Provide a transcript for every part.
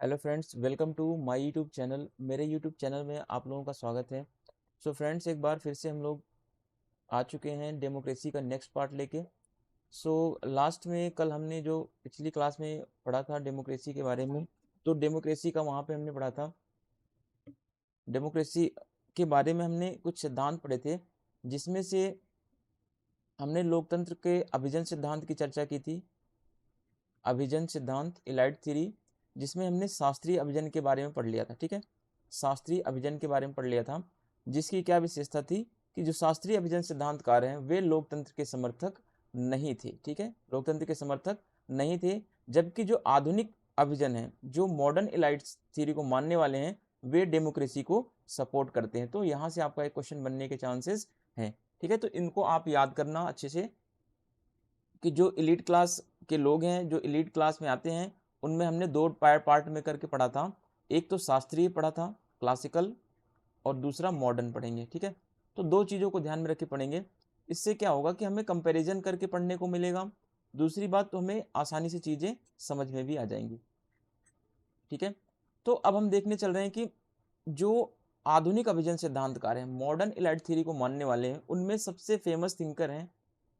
Hello friends, welcome to my YouTube channel. मेरे YouTube channel में आप लोगों का स्वागत है। सो फ्रेंड्स, एक बार फिर से हम लोग आ चुके हैं डेमोक्रेसी का नेक्स्ट पार्ट लेके। सो लास्ट में कल हमने जो पिछली क्लास में पढ़ा था डेमोक्रेसी के बारे में, तो डेमोक्रेसी का वहाँ पे हमने पढ़ा था। डेमोक्रेसी के बारे में हमने कुछ सिद्धांत पढ़े थे, जिसमें से हमने लोकतंत्र के अभिजन सिद्धांत की चर्चा की थी। अभिजन सिद्धांत, इलाइट थ्योरी, जिसमें हमने शास्त्रीय अभिजन के बारे में पढ़ लिया था। ठीक है, शास्त्रीय अभिजन के बारे में पढ़ लिया था, जिसकी क्या विशेषता थी कि जो शास्त्रीय अभिजन सिद्धांतकार हैं वे लोकतंत्र के समर्थक नहीं थे। ठीक है, लोकतंत्र के समर्थक नहीं थे, जबकि जो आधुनिक अभिजन है, जो मॉडर्न इलाइट थ्योरी को मानने वाले हैं, वे डेमोक्रेसी को सपोर्ट करते हैं। तो यहाँ से आपका एक क्वेश्चन बनने के चांसेस हैं। ठीक है, तो इनको आप याद करना अच्छे से कि जो एलीट क्लास के लोग हैं, जो एलीट क्लास में आते हैं, उनमें हमने दो पार्ट में करके पढ़ा था। एक तो शास्त्रीय पढ़ा था, क्लासिकल, और दूसरा मॉडर्न पढ़ेंगे। ठीक है, तो दो चीज़ों को ध्यान में रख के पढ़ेंगे। इससे क्या होगा कि हमें कंपैरिजन करके पढ़ने को मिलेगा। दूसरी बात, तो हमें आसानी से चीज़ें समझ में भी आ जाएंगी। ठीक है, तो अब हम देखने चल रहे हैं कि जो आधुनिक अभिजन सिद्धांतकार हैं, मॉडर्न इलाइट थ्योरी को मानने वाले हैं, उनमें सबसे फेमस थिंकर हैं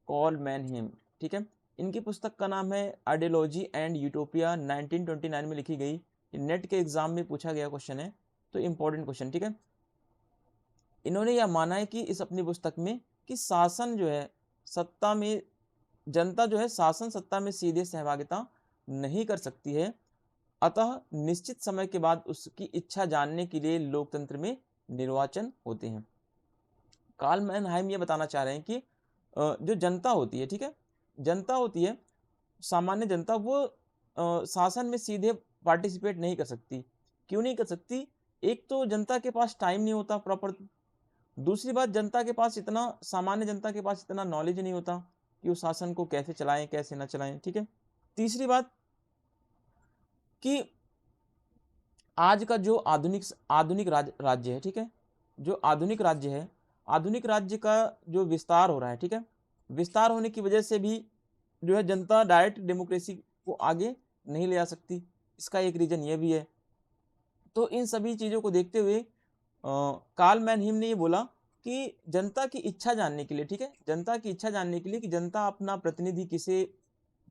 कॉल मैनहेम। ठीक है, इनकी पुस्तक का नाम है आइडियोलॉजी एंड यूटोपिया, 1929 में लिखी गई। नेट के एग्जाम में पूछा गया क्वेश्चन है, तो इंपॉर्टेंट क्वेश्चन। ठीक है, इन्होंने यह माना है कि इस अपनी पुस्तक में कि शासन जो है सत्ता में, जनता जो है शासन सत्ता में सीधे सहभागिता नहीं कर सकती है, अतः निश्चित समय के बाद उसकी इच्छा जानने के लिए लोकतंत्र में निर्वाचन होते हैं। कार्ल मैनहाइम ये बताना चाह रहे हैं कि जो जनता होती है, ठीक है, जनता होती है, सामान्य जनता, वो शासन में सीधे पार्टिसिपेट नहीं कर सकती। क्यों नहीं कर सकती? एक तो जनता के पास टाइम नहीं होता प्रॉपर। दूसरी बात, जनता के पास इतना, सामान्य जनता के पास इतना नॉलेज नहीं होता कि वो शासन को कैसे चलाएं कैसे ना चलाएं। ठीक है, तीसरी बात कि आज का जो आधुनिक आधुनिक राज्य है, ठीक है, जो आधुनिक राज्य है, आधुनिक राज्य का जो विस्तार हो रहा है, ठीक है, विस्तार होने की वजह से भी जो है जनता डायरेक्ट डेमोक्रेसी को आगे नहीं ले जा सकती। इसका एक रीजन ये भी है। तो इन सभी चीज़ों को देखते हुए कार्ल मैनहीम ने ये बोला कि जनता की इच्छा जानने के लिए, ठीक है, जनता की इच्छा जानने के लिए कि जनता अपना प्रतिनिधि किसे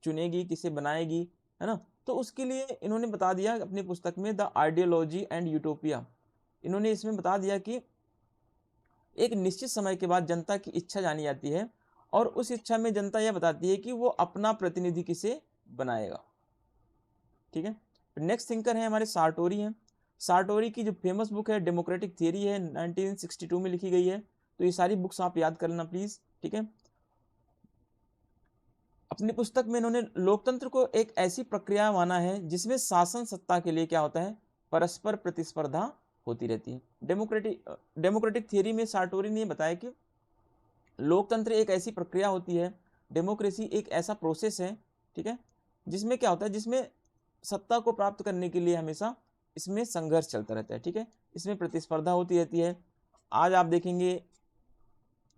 चुनेगी, किसे बनाएगी, है ना, तो उसके लिए इन्होंने बता दिया अपनी पुस्तक में द आइडियोलॉजी एंड यूटोपिया। इन्होंने इसमें बता दिया कि एक निश्चित समय के बाद जनता की इच्छा जानी जाती है, और उस इच्छा में जनता यह बताती है कि वो अपना प्रतिनिधि किसे बनाएगा। ठीक है, नेक्स्ट थिंकर है हमारे सार्टोरी हैं। सार्टोरी की जो फेमस बुक है डेमोक्रेटिक थियरी है, 1962 में लिखी गई है। तो ये सारी बुक्स आप याद कर लेना प्लीज। ठीक है, अपनी पुस्तक में इन्होंने लोकतंत्र को एक ऐसी प्रक्रिया माना है जिसमें शासन सत्ता के लिए क्या होता है, परस्पर प्रतिस्पर्धा होती रहती है। डेमोक्रेटिक थियरी में सार्टोरी ने बताया कि लोकतंत्र एक ऐसी प्रक्रिया होती है, डेमोक्रेसी एक ऐसा प्रोसेस है, ठीक है, जिसमें क्या होता है, जिसमें सत्ता को प्राप्त करने के लिए हमेशा इसमें संघर्ष चलता रहता है। ठीक है, इसमें प्रतिस्पर्धा होती रहती है। आज आप देखेंगे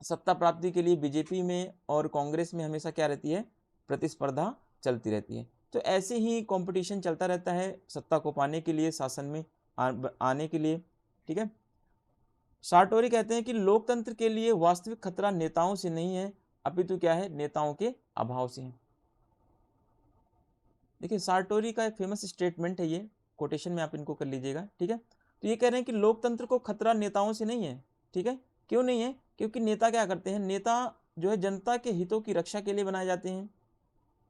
सत्ता प्राप्ति के लिए बीजेपी में और कांग्रेस में हमेशा क्या रहती है, प्रतिस्पर्धा चलती रहती है। तो ऐसे ही कंपटीशन चलता रहता है सत्ता को पाने के लिए, शासन में आने के लिए। ठीक है, सार्टोरी कहते हैं कि लोकतंत्र के लिए वास्तविक खतरा नेताओं से नहीं है, अपितु क्या है, नेताओं के अभाव से है। देखिए, सार्टोरी का एक फेमस स्टेटमेंट है, ये कोटेशन में आप इनको कर लीजिएगा। ठीक है, तो ये कह रहे हैं कि लोकतंत्र को खतरा नेताओं से नहीं है। ठीक है, क्यों नहीं है? क्योंकि नेता क्या करते हैं, नेता जो है जनता के हितों की रक्षा के लिए बनाए जाते हैं।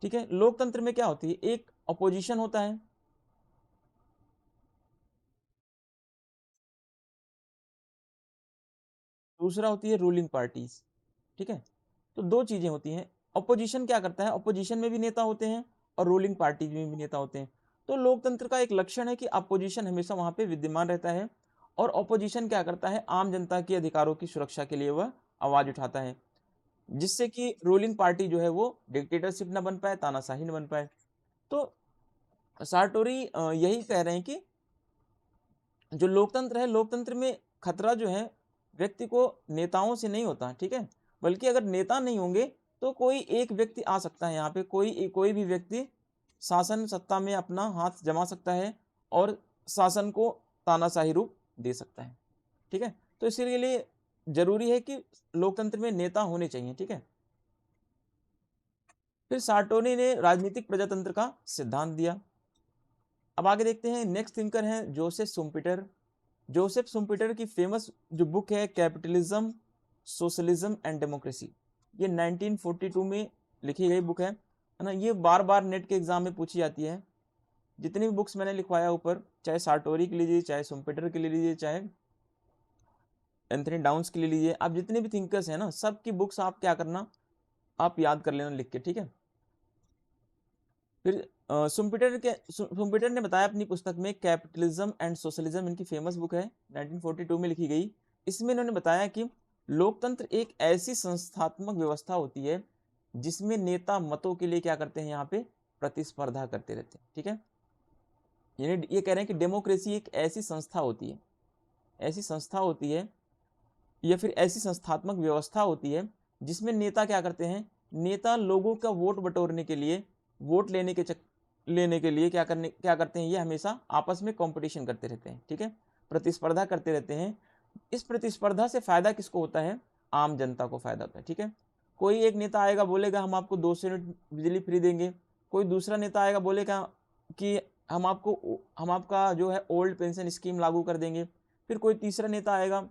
ठीक है, लोकतंत्र में क्या होती है, एक अपोजिशन होता है, दूसरा होती है रूलिंग पार्टीज। ठीक है, तो दो चीजें होती हैं। अपोजिशन क्या करता है, अपोजिशन में भी नेता होते हैं और रूलिंग पार्टी में भी नेता होते हैं। तो लोकतंत्र का एक लक्षण है कि अपोजिशन हमेशा वहां पे विद्यमान रहता है, और अपोजिशन क्या करता है, आम जनता के अधिकारों की सुरक्षा के लिए वह आवाज उठाता है, जिससे कि रूलिंग पार्टी जो है वो डिक्टेटरशिप न बन पाए, तानाशाही न बन पाए। तो सार्टोरी यही कह रहे हैं कि जो लोकतंत्र है, लोकतंत्र में खतरा जो है व्यक्ति को नेताओं से नहीं होता। ठीक है, बल्कि अगर नेता नहीं होंगे तो कोई एक व्यक्ति आ सकता है, यहाँ पे कोई कोई भी व्यक्ति शासन सत्ता में अपना हाथ जमा सकता है, और शासन को तानाशाही रूप दे सकता है। ठीक है, तो इसके लिए जरूरी है कि लोकतंत्र में नेता होने चाहिए। ठीक है, फिर सार्टोनी ने राजनीतिक प्रजातंत्र का सिद्धांत दिया। अब आगे देखते हैं, नेक्स्ट थिंकर हैं जोसेफ शुम्पेटर। जोसेफ शुम्पेटर की फेमस जो बुक है कैपिटलिज्म, सोशलिज्म एंड डेमोक्रेसी, ये 1942 में लिखी गई बुक है ना। ये बार बार नेट के एग्जाम में पूछी जाती है। जितनी भी बुक्स मैंने लिखवाया ऊपर, चाहे सार्टोरी के लीजिए, चाहे शुम्पेटर के ले लीजिए, चाहे एंथनी डाउन्स के ले लीजिए, आप जितने भी थिंकर्स हैं ना, सबकी बुक्स आप क्या करना, आप याद कर लेना लिख के। ठीक है, फिर शुम्पेटर ने बताया अपनी पुस्तक में, कैपिटलिज्म एंड सोशलिज्म इनकी फेमस बुक है, 1942 में लिखी गई। इसमें इन्होंने बताया कि लोकतंत्र एक ऐसी संस्थात्मक व्यवस्था होती है जिसमें नेता मतों के लिए क्या करते हैं, यहाँ पे प्रतिस्पर्धा करते रहते हैं। ठीक है, ये कह रहे हैं कि डेमोक्रेसी एक ऐसी संस्था होती है, ऐसी संस्था होती है या फिर ऐसी संस्थात्मक व्यवस्था होती है जिसमें नेता क्या करते हैं, नेता लोगों का वोट बटोरने के लिए, वोट लेने के लिए क्या करते हैं, ये हमेशा आपस में कंपटीशन करते रहते हैं। ठीक है, प्रतिस्पर्धा करते रहते हैं। इस प्रतिस्पर्धा से फायदा किसको होता है, आम जनता को फायदा होता है। ठीक है, कोई एक नेता आएगा बोलेगा हम आपको 200 यूनिट बिजली फ्री देंगे, कोई दूसरा नेता आएगा बोलेगा कि हम आपका जो है ओल्ड पेंशन स्कीम लागू कर देंगे, फिर कोई तीसरा नेता आएगा।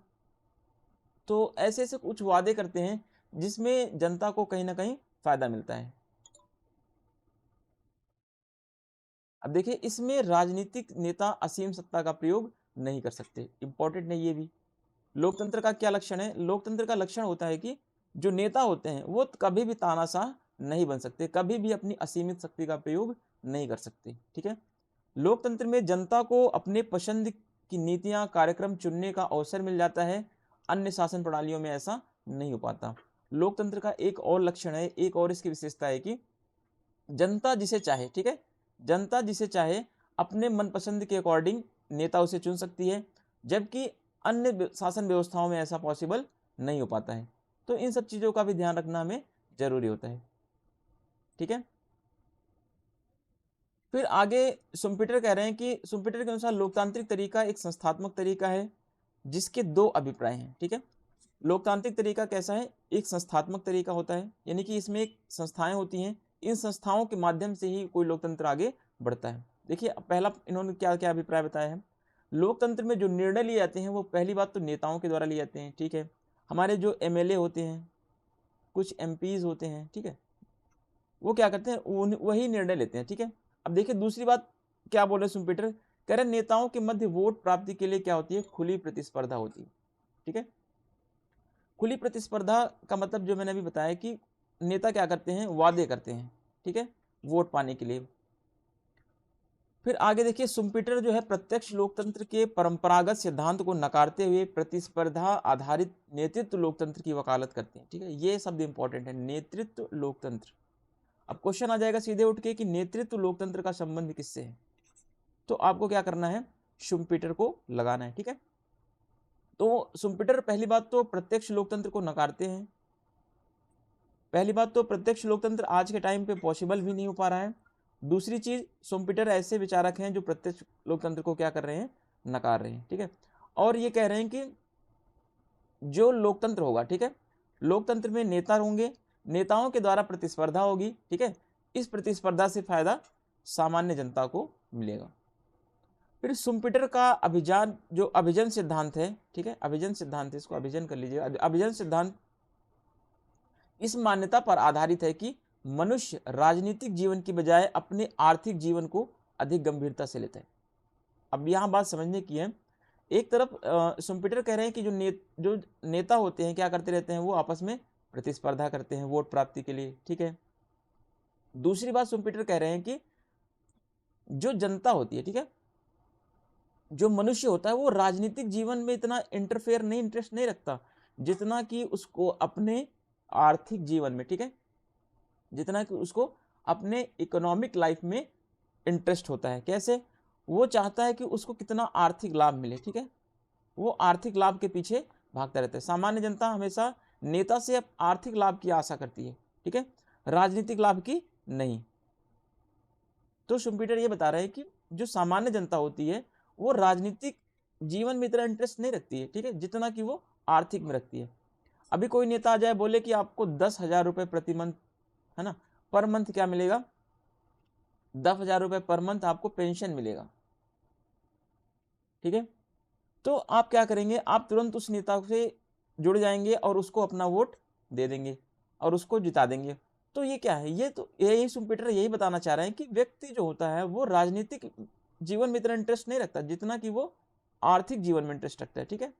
तो ऐसे ऐसे कुछ वादे करते हैं जिसमें जनता को कहीं ना कहीं फायदा मिलता है। अब देखिए, इसमें राजनीतिक नेता असीम सत्ता का प्रयोग नहीं कर सकते, इंपॉर्टेंट नहीं ये भी। लोकतंत्र का क्या लक्षण है, लोकतंत्र का लक्षण होता है कि जो नेता होते हैं वो कभी भी तानाशाह नहीं बन सकते, कभी भी अपनी असीमित शक्ति का प्रयोग नहीं कर सकते। ठीक है, लोकतंत्र में जनता को अपने पसंद की नीतियां, कार्यक्रम चुनने का अवसर मिल जाता है, अन्य शासन प्रणालियों में ऐसा नहीं हो पाता। लोकतंत्र का एक और लक्षण है, एक और इसकी विशेषता है कि जनता जिसे चाहे, ठीक है, जनता जिसे चाहे अपने मनपसंद के अकॉर्डिंग नेता उसे चुन सकती है, जबकि अन्य शासन व्यवस्थाओं में ऐसा पॉसिबल नहीं हो पाता है। तो इन सब चीजों का भी ध्यान रखना हमें जरूरी होता है। ठीक है, फिर आगे शुम्पेटर कह रहे हैं कि शुम्पेटर के अनुसार लोकतांत्रिक तरीका एक संस्थात्मक तरीका है जिसके दो अभिप्राय हैं। ठीक है, लोकतांत्रिक तरीका कैसा है, एक संस्थात्मक तरीका होता है, यानी कि इसमें एक संस्थाएं होती हैं, इन संस्थाओं के माध्यम से ही कोई लोकतंत्र आगे बढ़ता है। देखिए, पहला इन्होंने क्या क्या अभिप्राय बताया है, लोकतंत्र में जो निर्णय लिए जाते हैं वो पहली बात तो नेताओं के द्वारा लिए जाते हैं। ठीक है, हमारे जो एमएलए होते हैं, कुछ एमपीज होते हैं, ठीक है, वो क्या करते हैं, वही निर्णय लेते हैं। ठीक है, अब देखिए दूसरी बात क्या बोल रहे हैं शुम्पेटर, कह रहे नेताओं के मध्य वोट प्राप्ति के लिए क्या होती है, खुली प्रतिस्पर्धा होती है। ठीक है, खुली प्रतिस्पर्धा का मतलब जो मैंने अभी बताया कि नेता क्या करते हैं, वादे करते हैं, ठीक है, वोट पाने के लिए। फिर आगे देखिए, शुम्पेटर जो है प्रत्यक्ष लोकतंत्र के परंपरागत सिद्धांत को नकारते हुए प्रतिस्पर्धा आधारित नेतृत्व लोकतंत्र की वकालत करते हैं। ठीक है, ये शब्द इंपॉर्टेंट है, नेतृत्व लोकतंत्र। अब क्वेश्चन आ जाएगा सीधे उठ के कि नेतृत्व लोकतंत्र का संबंध किससे है, तो आपको क्या करना है, शुम्पेटर को लगाना है। ठीक है, तो शुम्पेटर पहली बात तो प्रत्यक्ष लोकतंत्र को नकारते हैं। पहली बात तो प्रत्यक्ष लोकतंत्र आज के टाइम पे पॉसिबल भी नहीं हो पा रहा है। दूसरी चीज, शुम्पेटर ऐसे विचारक हैं जो प्रत्यक्ष लोकतंत्र को क्या कर रहे हैं, नकार रहे हैं। ठीक है, और ये कह रहे हैं कि जो लोकतंत्र होगा, ठीक है, लोकतंत्र में नेता होंगे, नेताओं के द्वारा प्रतिस्पर्धा होगी। ठीक है, इस प्रतिस्पर्धा से फायदा सामान्य जनता को मिलेगा। फिर शुम्पेटर का अभिजन सिद्धांत है, ठीक है, अभिजन सिद्धांत है, इसको अभिजन कर लीजिए। अभिजन सिद्धांत इस मान्यता पर आधारित है कि मनुष्य राजनीतिक जीवन की बजाय अपने आर्थिक जीवन को अधिक गंभीरता से लेता है। अब यहां बात समझने की है, एक तरफ शुम्पेटर कह रहे हैं कि जो नेता होते हैं क्या करते रहते हैं, वो आपस में प्रतिस्पर्धा करते हैं वोट प्राप्ति के लिए। ठीक है, दूसरी बात शुम्पेटर कह रहे हैं कि जो जनता होती है, ठीक है, जो मनुष्य होता है वो राजनीतिक जीवन में इतना इंटरेस्ट नहीं रखता जितना कि उसको अपने आर्थिक जीवन में, ठीक है, जितना कि उसको अपने इकोनॉमिक लाइफ में इंटरेस्ट होता है। कैसे, वो चाहता है कि उसको कितना आर्थिक लाभ मिले। ठीक है, वो आर्थिक लाभ के पीछे भागता रहता है। सामान्य जनता हमेशा नेता से आर्थिक लाभ की आशा करती है, ठीक है, राजनीतिक लाभ की नहीं। तो शुम्पेटर ये बता रहे हैं कि जो सामान्य जनता होती है वो राजनीतिक जीवन में इतना इंटरेस्ट नहीं रखती है, ठीक है, जितना कि वो आर्थिक में रखती है। अभी कोई नेता आ जाए बोले कि आपको 10,000 रुपये प्रति मंथ, है ना, पर मंथ क्या मिलेगा, 10,000 रुपये पर मंथ आपको पेंशन मिलेगा, ठीक है, तो आप क्या करेंगे, आप तुरंत उस नेता से जुड़ जाएंगे और उसको अपना वोट दे देंगे और उसको जिता देंगे। तो ये क्या है, ये तो यही शुम्पेटर यही बताना चाह रहे हैं कि व्यक्ति जो होता है वो राजनीतिक जीवन में इतना इंटरेस्ट नहीं रखता जितना कि वो आर्थिक जीवन में इंटरेस्ट रखता है, ठीक है।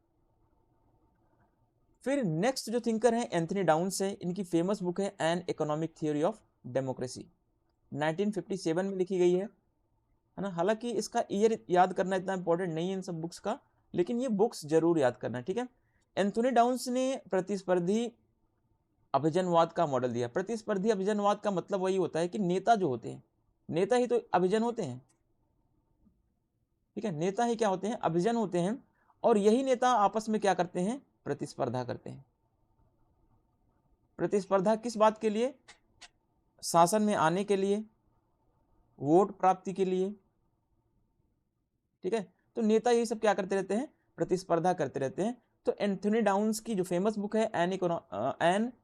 फिर नेक्स्ट जो थिंकर है एंथनी डाउन्स है, इनकी फेमस बुक है an economic theory of democracy, 1957 में लिखी गई है ना। हालांकि इसका ईयर याद करना इतना इंपॉर्टेंट नहीं है इन सब बुक्स का, लेकिन ये बुक्स जरूर याद करना, ठीक है। एंथनी डाउन्स ने प्रतिस्पर्धी अभिजनवाद का मॉडल दिया। प्रतिस्पर्धी अभिजनवाद का मतलब वही होता है कि नेता जो होते हैं, नेता ही तो अभिजन होते हैं, ठीक है, नेता ही क्या होते हैं, अभिजन होते हैं, और यही नेता आपस में क्या करते हैं, प्रतिस्पर्धा करते हैं। प्रतिस्पर्धा किस बात के लिए, शासन में आने के लिए, वोट प्राप्ति के लिए, ठीक है। तो नेता यही सब क्या करते रहते हैं, प्रतिस्पर्धा करते रहते हैं। तो एंथनी डाउन्स की जो फेमस बुक है an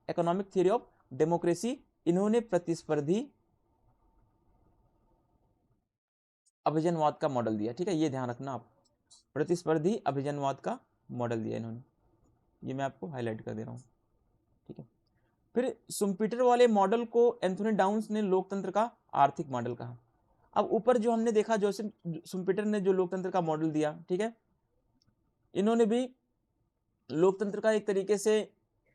economic theory of democracy, इन्होंने प्रतिस्पर्धी अभिजनवाद का मॉडल दिया, ठीक है, ये ध्यान रखना आप, प्रतिस्पर्धी अभिजनवाद का मॉडल दिया इन्होंने, ये मैं आपको हाईलाइट कर दे रहा हूँ, ठीक है। फिर शुम्पेटर वाले मॉडल को एंथनी डाउन्स ने लोकतंत्र का आर्थिक मॉडल कहा। अब ऊपर जो हमने देखा जोसेफ शुम्पेटर ने जो लोकतंत्र का मॉडल दिया, ठीक है, इन्होंने भी लोकतंत्र का एक तरीके से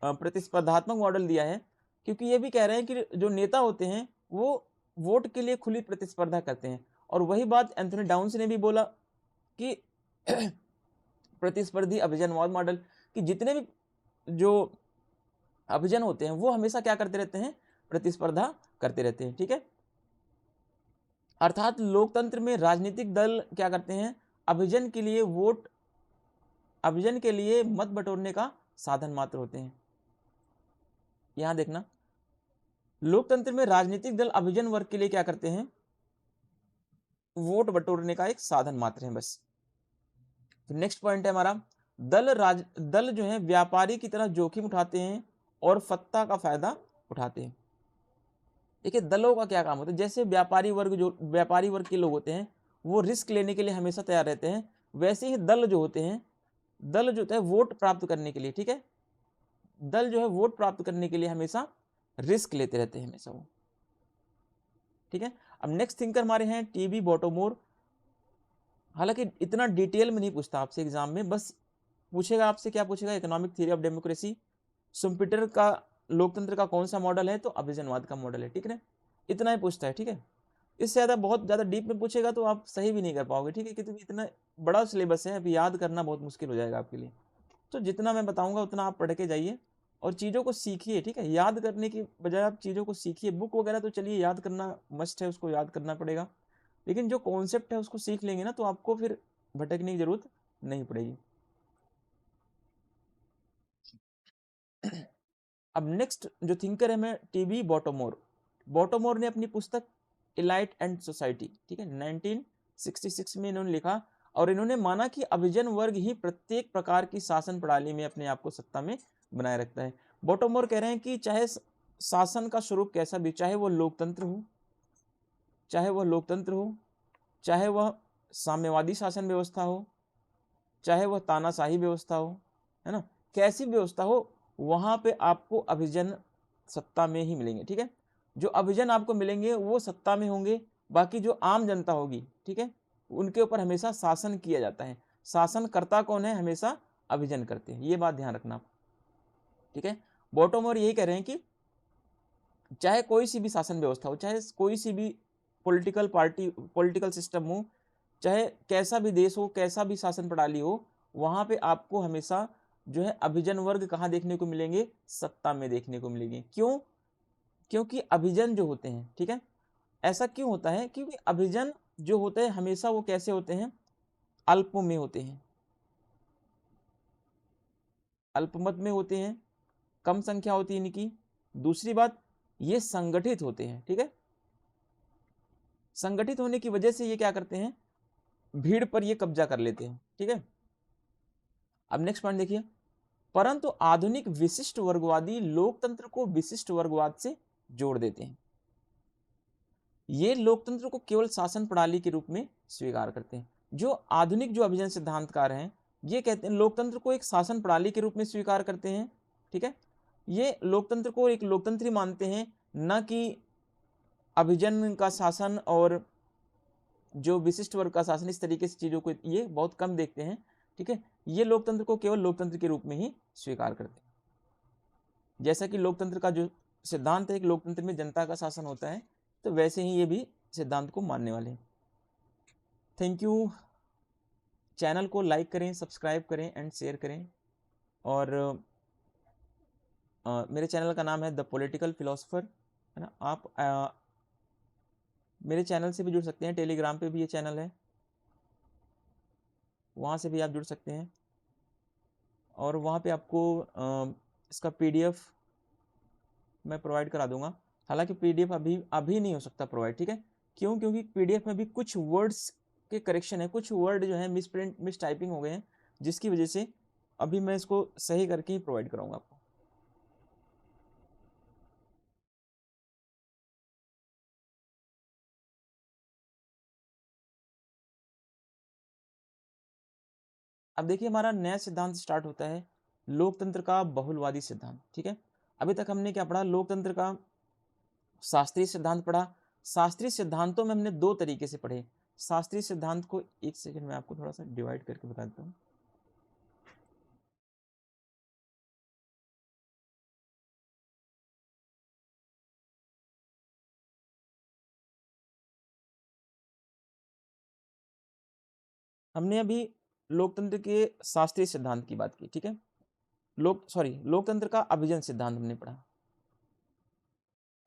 प्रतिस्पर्धात्मक मॉडल दिया है, क्योंकि ये भी कह रहे हैं कि जो नेता होते हैं वो वोट के लिए खुली प्रतिस्पर्धा करते हैं। और वही बात एंथनी डाउन्स ने भी बोला कि प्रतिस्पर्धी अभिजनवाद मॉडल, कि जितने भी जो अभिजन होते हैं वो हमेशा क्या करते रहते हैं, प्रतिस्पर्धा करते रहते हैं, ठीक है। अर्थात लोकतंत्र में राजनीतिक दल क्या करते हैं, अभिजन के लिए वोट, अभिजन के लिए मत बटोरने का साधन मात्र होते हैं। यहां देखना, लोकतंत्र में राजनीतिक दल अभिजन वर्ग के लिए क्या करते हैं, वोट बटोरने का एक साधन मात्र है बस। तो नेक्स्ट पॉइंट है हमारा, दल जो है व्यापारी की तरह जोखिम उठाते हैं और सत्ता का फायदा उठाते हैं। देखिए दलों का क्या काम होता है, जैसे व्यापारी वर्ग के लोग होते हैं वो रिस्क लेने के लिए हमेशा तैयार रहते हैं, वैसे ही दल जो होते हैं, दल जो होता है वोट प्राप्त करने के लिए, ठीक है, दल जो है वोट प्राप्त करने के लिए हमेशा रिस्क लेते रहते हैं हमेशा वो, ठीक है। अब नेक्स्ट थिंकर हमारे हैं टीबी बॉटोमोर। हालांकि इतना डिटेल में नहीं पूछता आपसे एग्जाम में, बस पूछेगा आपसे, क्या पूछेगा, इकोनॉमिक थ्योरी ऑफ डेमोक्रेसी, शुम्पेटर का लोकतंत्र का कौन सा मॉडल है, तो अभिजनवाद का मॉडल है, ठीक है, इतना ही पूछता है, ठीक है। इससे ज़्यादा बहुत ज़्यादा डीप में पूछेगा तो आप सही भी नहीं कर पाओगे, ठीक है, क्योंकि इतना बड़ा सिलेबस है, अभी याद करना बहुत मुश्किल हो जाएगा आपके लिए। तो जितना मैं बताऊंगा उतना आप पढ़ के जाइए और चीज़ों को सीखिए, ठीक है, याद करने की बजाय आप चीज़ों को सीखिए। बुक वगैरह तो चलिए याद करना मस्ट है, उसको याद करना पड़ेगा, लेकिन जो कॉन्सेप्ट है उसको सीख लेंगे ना तो आपको फिर भटकने की जरूरत नहीं पड़ेगी। अब नेक्स्ट जो थिंकर है मैं टीबी बॉटोमोर। बॉटोमोर ने अपनी पुस्तक इलाइट एंड सोसाइटी, ठीक है, 1966 में इन्होंने लिखा, और इन्होंने माना कि अभिजन वर्ग ही प्रत्येक प्रकार की शासन प्रणाली में अपने आप को सत्ता में बनाए रखता है। बॉटोमोर कह रहे हैं कि चाहे शासन का स्वरूप कैसा भी, चाहे वो लोकतंत्र हो, चाहे वह लोकतंत्र हो, चाहे वह साम्यवादी शासन व्यवस्था हो, चाहे वह तानाशाही व्यवस्था हो, है ना, कैसी व्यवस्था हो, वहां पे आपको अभिजन सत्ता में ही मिलेंगे, ठीक है। जो अभिजन आपको मिलेंगे वो सत्ता में होंगे, बाकी जो आम जनता होगी, ठीक है, उनके ऊपर हमेशा शासन किया जाता है। शासनकर्ता कौन है, हमेशा अभिजन करते हैं, ये बात ध्यान रखना, ठीक है। बॉटोमोर यही कह रहे हैं कि चाहे कोई सी भी शासन व्यवस्था हो, चाहे कोई सी भी पॉलिटिकल सिस्टम हो, चाहे कैसा भी देश हो, कैसा भी शासन प्रणाली हो, वहां पे आपको हमेशा जो है अभिजन वर्ग कहाँ देखने को मिलेंगे, सत्ता में देखने को मिलेंगे। क्यों, क्योंकि अभिजन जो होते हैं, ठीक है, ऐसा क्यों होता है, क्योंकि अभिजन जो होते हैं हमेशा वो कैसे होते हैं, अल्प में होते हैं, अल्पमत में होते हैं, कम संख्या होती है इनकी। दूसरी बात, ये संगठित होते हैं, ठीक है, संगठित होने की वजह से ये क्या करते हैं, भीड़ पर ये कब्जा कर लेते हैं। ठीक है, अब नेक्स्ट पॉइंट देखिए, परंतु आधुनिक विशिष्ट वर्गवादी लोकतंत्र को विशिष्ट वर्गवाद से जोड़ देते हैं। ये लोकतंत्र को केवल शासन प्रणाली के रूप में स्वीकार करते हैं। जो आधुनिक जो अभिजन सिद्धांतकार हैं, ये कहते हैं लोकतंत्र को एक शासन प्रणाली के रूप में स्वीकार करते हैं। ठीक है, ये लोकतंत्र को एक लोकतंत्र ही मानते हैं, न कि अभिजन का शासन और जो विशिष्ट वर्ग का शासन, इस तरीके से चीजों को ये बहुत कम देखते हैं। ठीक है, ये लोकतंत्र को केवल लोकतंत्र के रूप में ही स्वीकार करते हैं। जैसा कि लोकतंत्र का जो सिद्धांत है, एक लोकतंत्र में जनता का शासन होता है, तो वैसे ही ये भी सिद्धांत को मानने वाले हैं। Thank you. चैनल को लाइक करें, सब्सक्राइब करें एंड शेयर करें। और मेरे चैनल का नाम है द पॉलिटिकल फिलोसोफर, है ना। आप मेरे चैनल से भी जुड़ सकते हैं, टेलीग्राम पे भी ये चैनल है, वहाँ से भी आप जुड़ सकते हैं। और वहाँ पे आपको इसका PDF मैं प्रोवाइड करा दूंगा। हालांकि PDF अभी नहीं हो सकता प्रोवाइड। ठीक है, क्यों? क्योंकि PDF में भी कुछ वर्ड्स के करेक्शन है, कुछ वर्ड जो है मिसप्रिंट मिस टाइपिंग हो गए हैं, जिसकी वजह से अभी मैं इसको सही करके ही प्रोवाइड कराऊंगा आपको। अब देखिए, हमारा नया सिद्धांत स्टार्ट होता है, लोकतंत्र का बहुलवादी सिद्धांत। ठीक है, अभी तक हमने क्या पढ़ा? लोकतंत्र का शास्त्रीय सिद्धांत पढ़ा। शास्त्रीय सिद्धांतों में हमने दो तरीके से पढ़े। शास्त्रीय सिद्धांत को एक सेकंड में आपको थोड़ा सा डिवाइड करके बता देता हूँ। हमने अभी लोकतंत्र के शास्त्रीय सिद्धांत की बात की। ठीक है, लोकतंत्र का अभिजन सिद्धांत हमने पढ़ा,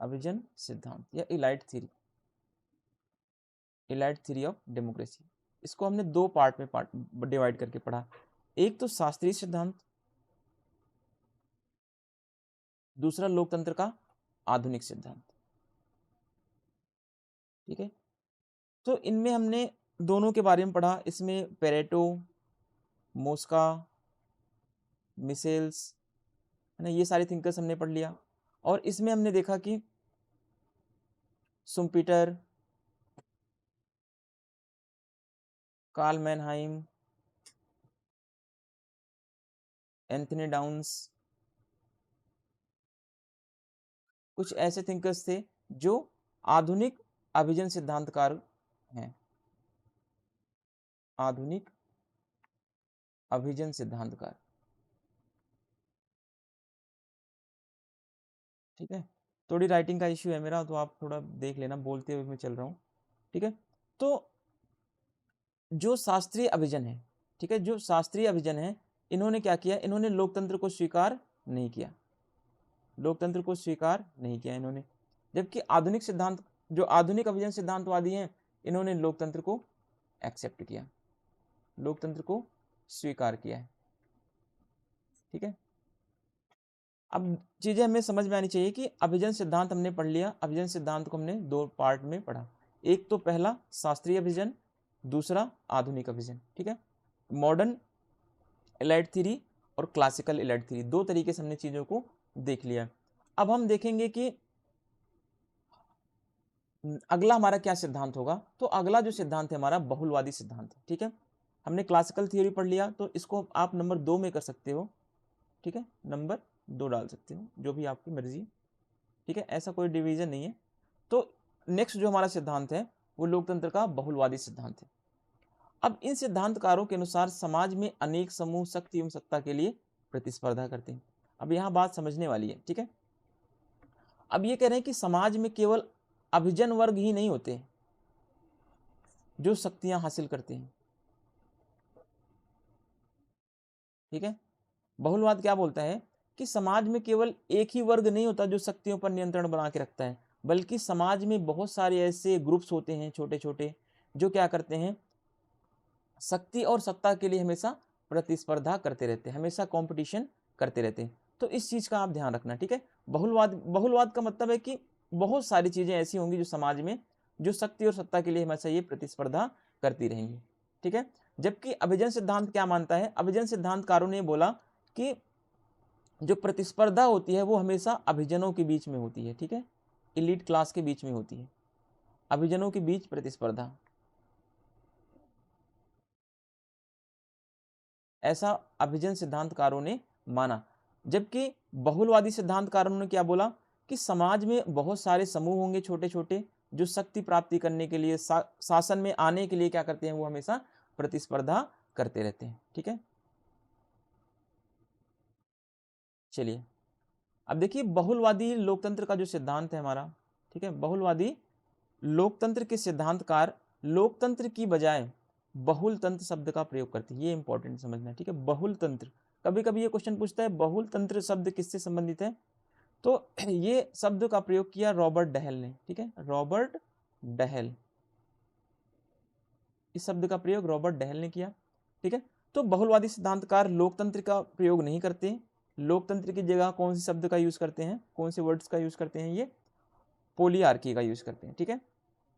अभिजन सिद्धांत या इलाइट थ्योरी ऑफ डेमोक्रेसी। इसको हमने दो पार्ट में डिवाइड करके पढ़ा। एक तो शास्त्रीय सिद्धांत, दूसरा लोकतंत्र का आधुनिक सिद्धांत। ठीक है, तो इनमें हमने दोनों के बारे में पढ़ा। इसमें पेरेटो, मोस्का, मिसेल्स, है ना, ये सारे थिंकर्स हमने पढ़ लिया। और इसमें हमने देखा कि सुम्पीटर, कार्ल मैनहाइम, एंथनी डाउन्स, कुछ ऐसे थिंकर्स थे जो आधुनिक अभिजन सिद्धांतकार हैं, आधुनिक अभिजन सिद्धांतकार। ठीक है, थोड़ी राइटिंग का इश्यू है मेरा, तो आप थोड़ा देख लेना, बोलते हुए मैं चल रहा हूँ। ठीक है, तो जो शास्त्रीय अभिजन है, ठीक है, जो शास्त्रीय अभिजन है, इन्होंने क्या किया? इन्होंने लोकतंत्र को स्वीकार नहीं किया, लोकतंत्र को स्वीकार नहीं किया इन्होंने। जबकि आधुनिक सिद्धांत, जो आधुनिक अभिजन सिद्धांतवादी हैं, इन्होंने लोकतंत्र को एक्सेप्ट किया, लोकतंत्र को स्वीकार किया है। ठीक है, अब चीजें हमें समझ में आनी चाहिए कि अभिजन सिद्धांत हमने पढ़ लिया। अभिजन सिद्धांत को हमने दो पार्ट में पढ़ा, एक तो पहला शास्त्रीय अभिजन, दूसरा आधुनिक अभिजन। ठीक है, मॉडर्न इलाइट थ्योरी और क्लासिकल इलाइट थ्योरी, दो तरीके से हमने चीजों को देख लिया। अब हम देखेंगे कि अगला हमारा क्या सिद्धांत होगा। तो अगला जो सिद्धांत है हमारा बहुलवादी सिद्धांत है। ठीक है, हमने क्लासिकल थ्योरी पढ़ लिया, तो इसको आप नंबर 2 में कर सकते हो। ठीक है, नंबर 2 डाल सकते हो, जो भी आपकी मर्जी। ठीक है, ऐसा कोई डिवीजन नहीं है। तो नेक्स्ट जो हमारा सिद्धांत है वो लोकतंत्र का बहुलवादी सिद्धांत है। अब इन सिद्धांतकारों के अनुसार समाज में अनेक समूह शक्ति एवं सत्ता के लिए प्रतिस्पर्धा करते हैं। अब यहां बात समझने वाली है। ठीक है, अब ये कह रहे हैं कि समाज में केवल अभिजन वर्ग ही नहीं होते जो शक्तियां हासिल करते हैं। ठीक है, बहुलवाद क्या बोलता है कि समाज में केवल एक ही वर्ग नहीं होता जो शक्तियों पर नियंत्रण बना के रखता है, बल्कि समाज में बहुत सारे ऐसे ग्रुप्स होते हैं, छोटे छोटे, जो क्या करते हैं? शक्ति और सत्ता के लिए हमेशा प्रतिस्पर्धा करते रहते हैं, हमेशा कंपटीशन करते रहते हैं। तो इस चीज का आप ध्यान रखना। ठीक है, बहुलवाद का मतलब है कि बहुत सारी चीजें ऐसी होंगी जो समाज में, जो शक्ति और सत्ता के लिए हमेशा ये प्रतिस्पर्धा करती रहेंगी। ठीक है। जबकि अभिजन सिद्धांत क्या मानता है, अभिजन सिद्धांतकारों ने बोला कि जो प्रतिस्पर्धा होती है वो हमेशा अभिजनों के बीच में होती है, ठीक है, इलीट क्लास के बीच में होती है, अभिजनों के बीच प्रतिस्पर्धा, ऐसा अभिजन सिद्धांतकारों ने माना। जबकि बहुलवादी सिद्धांतकारों ने क्या बोला कि समाज में बहुत सारे समूह होंगे छोटे छोटे, जो शक्ति प्राप्ति करने के लिए, शासन में आने के लिए क्या करते हैं, वो हमेशा प्रतिस्पर्धा करते रहते हैं, ठीक है। चलिए अब देखिए बहुलवादी लोकतंत्र का जो सिद्धांत है हमारा, ठीक है, बहुलवादी लोकतंत्र के सिद्धांतकार लोकतंत्र की बजाय बहुल तंत्र शब्द का प्रयोग करते हैं। ये इंपॉर्टेंट समझना है, ठीक है। बहुल तंत्र, कभी कभी ये क्वेश्चन पूछता है बहुल तंत्र शब्द किससे संबंधित है, तो ये शब्द का प्रयोग किया रॉबर्ट डहेल ने, ठीक है, रॉबर्ट डहेल, इस शब्द का प्रयोग रॉबर्ट डहेल ने किया, ठीक है। तो बहुलवादी सिद्धांतकार लोकतंत्र का प्रयोग नहीं करते, लोकतंत्र की जगह कौन से शब्द का यूज करते हैं, कौन से वर्ड्स का यूज करते हैं, ये पोलियार्की का यूज करते हैं, ठीक है,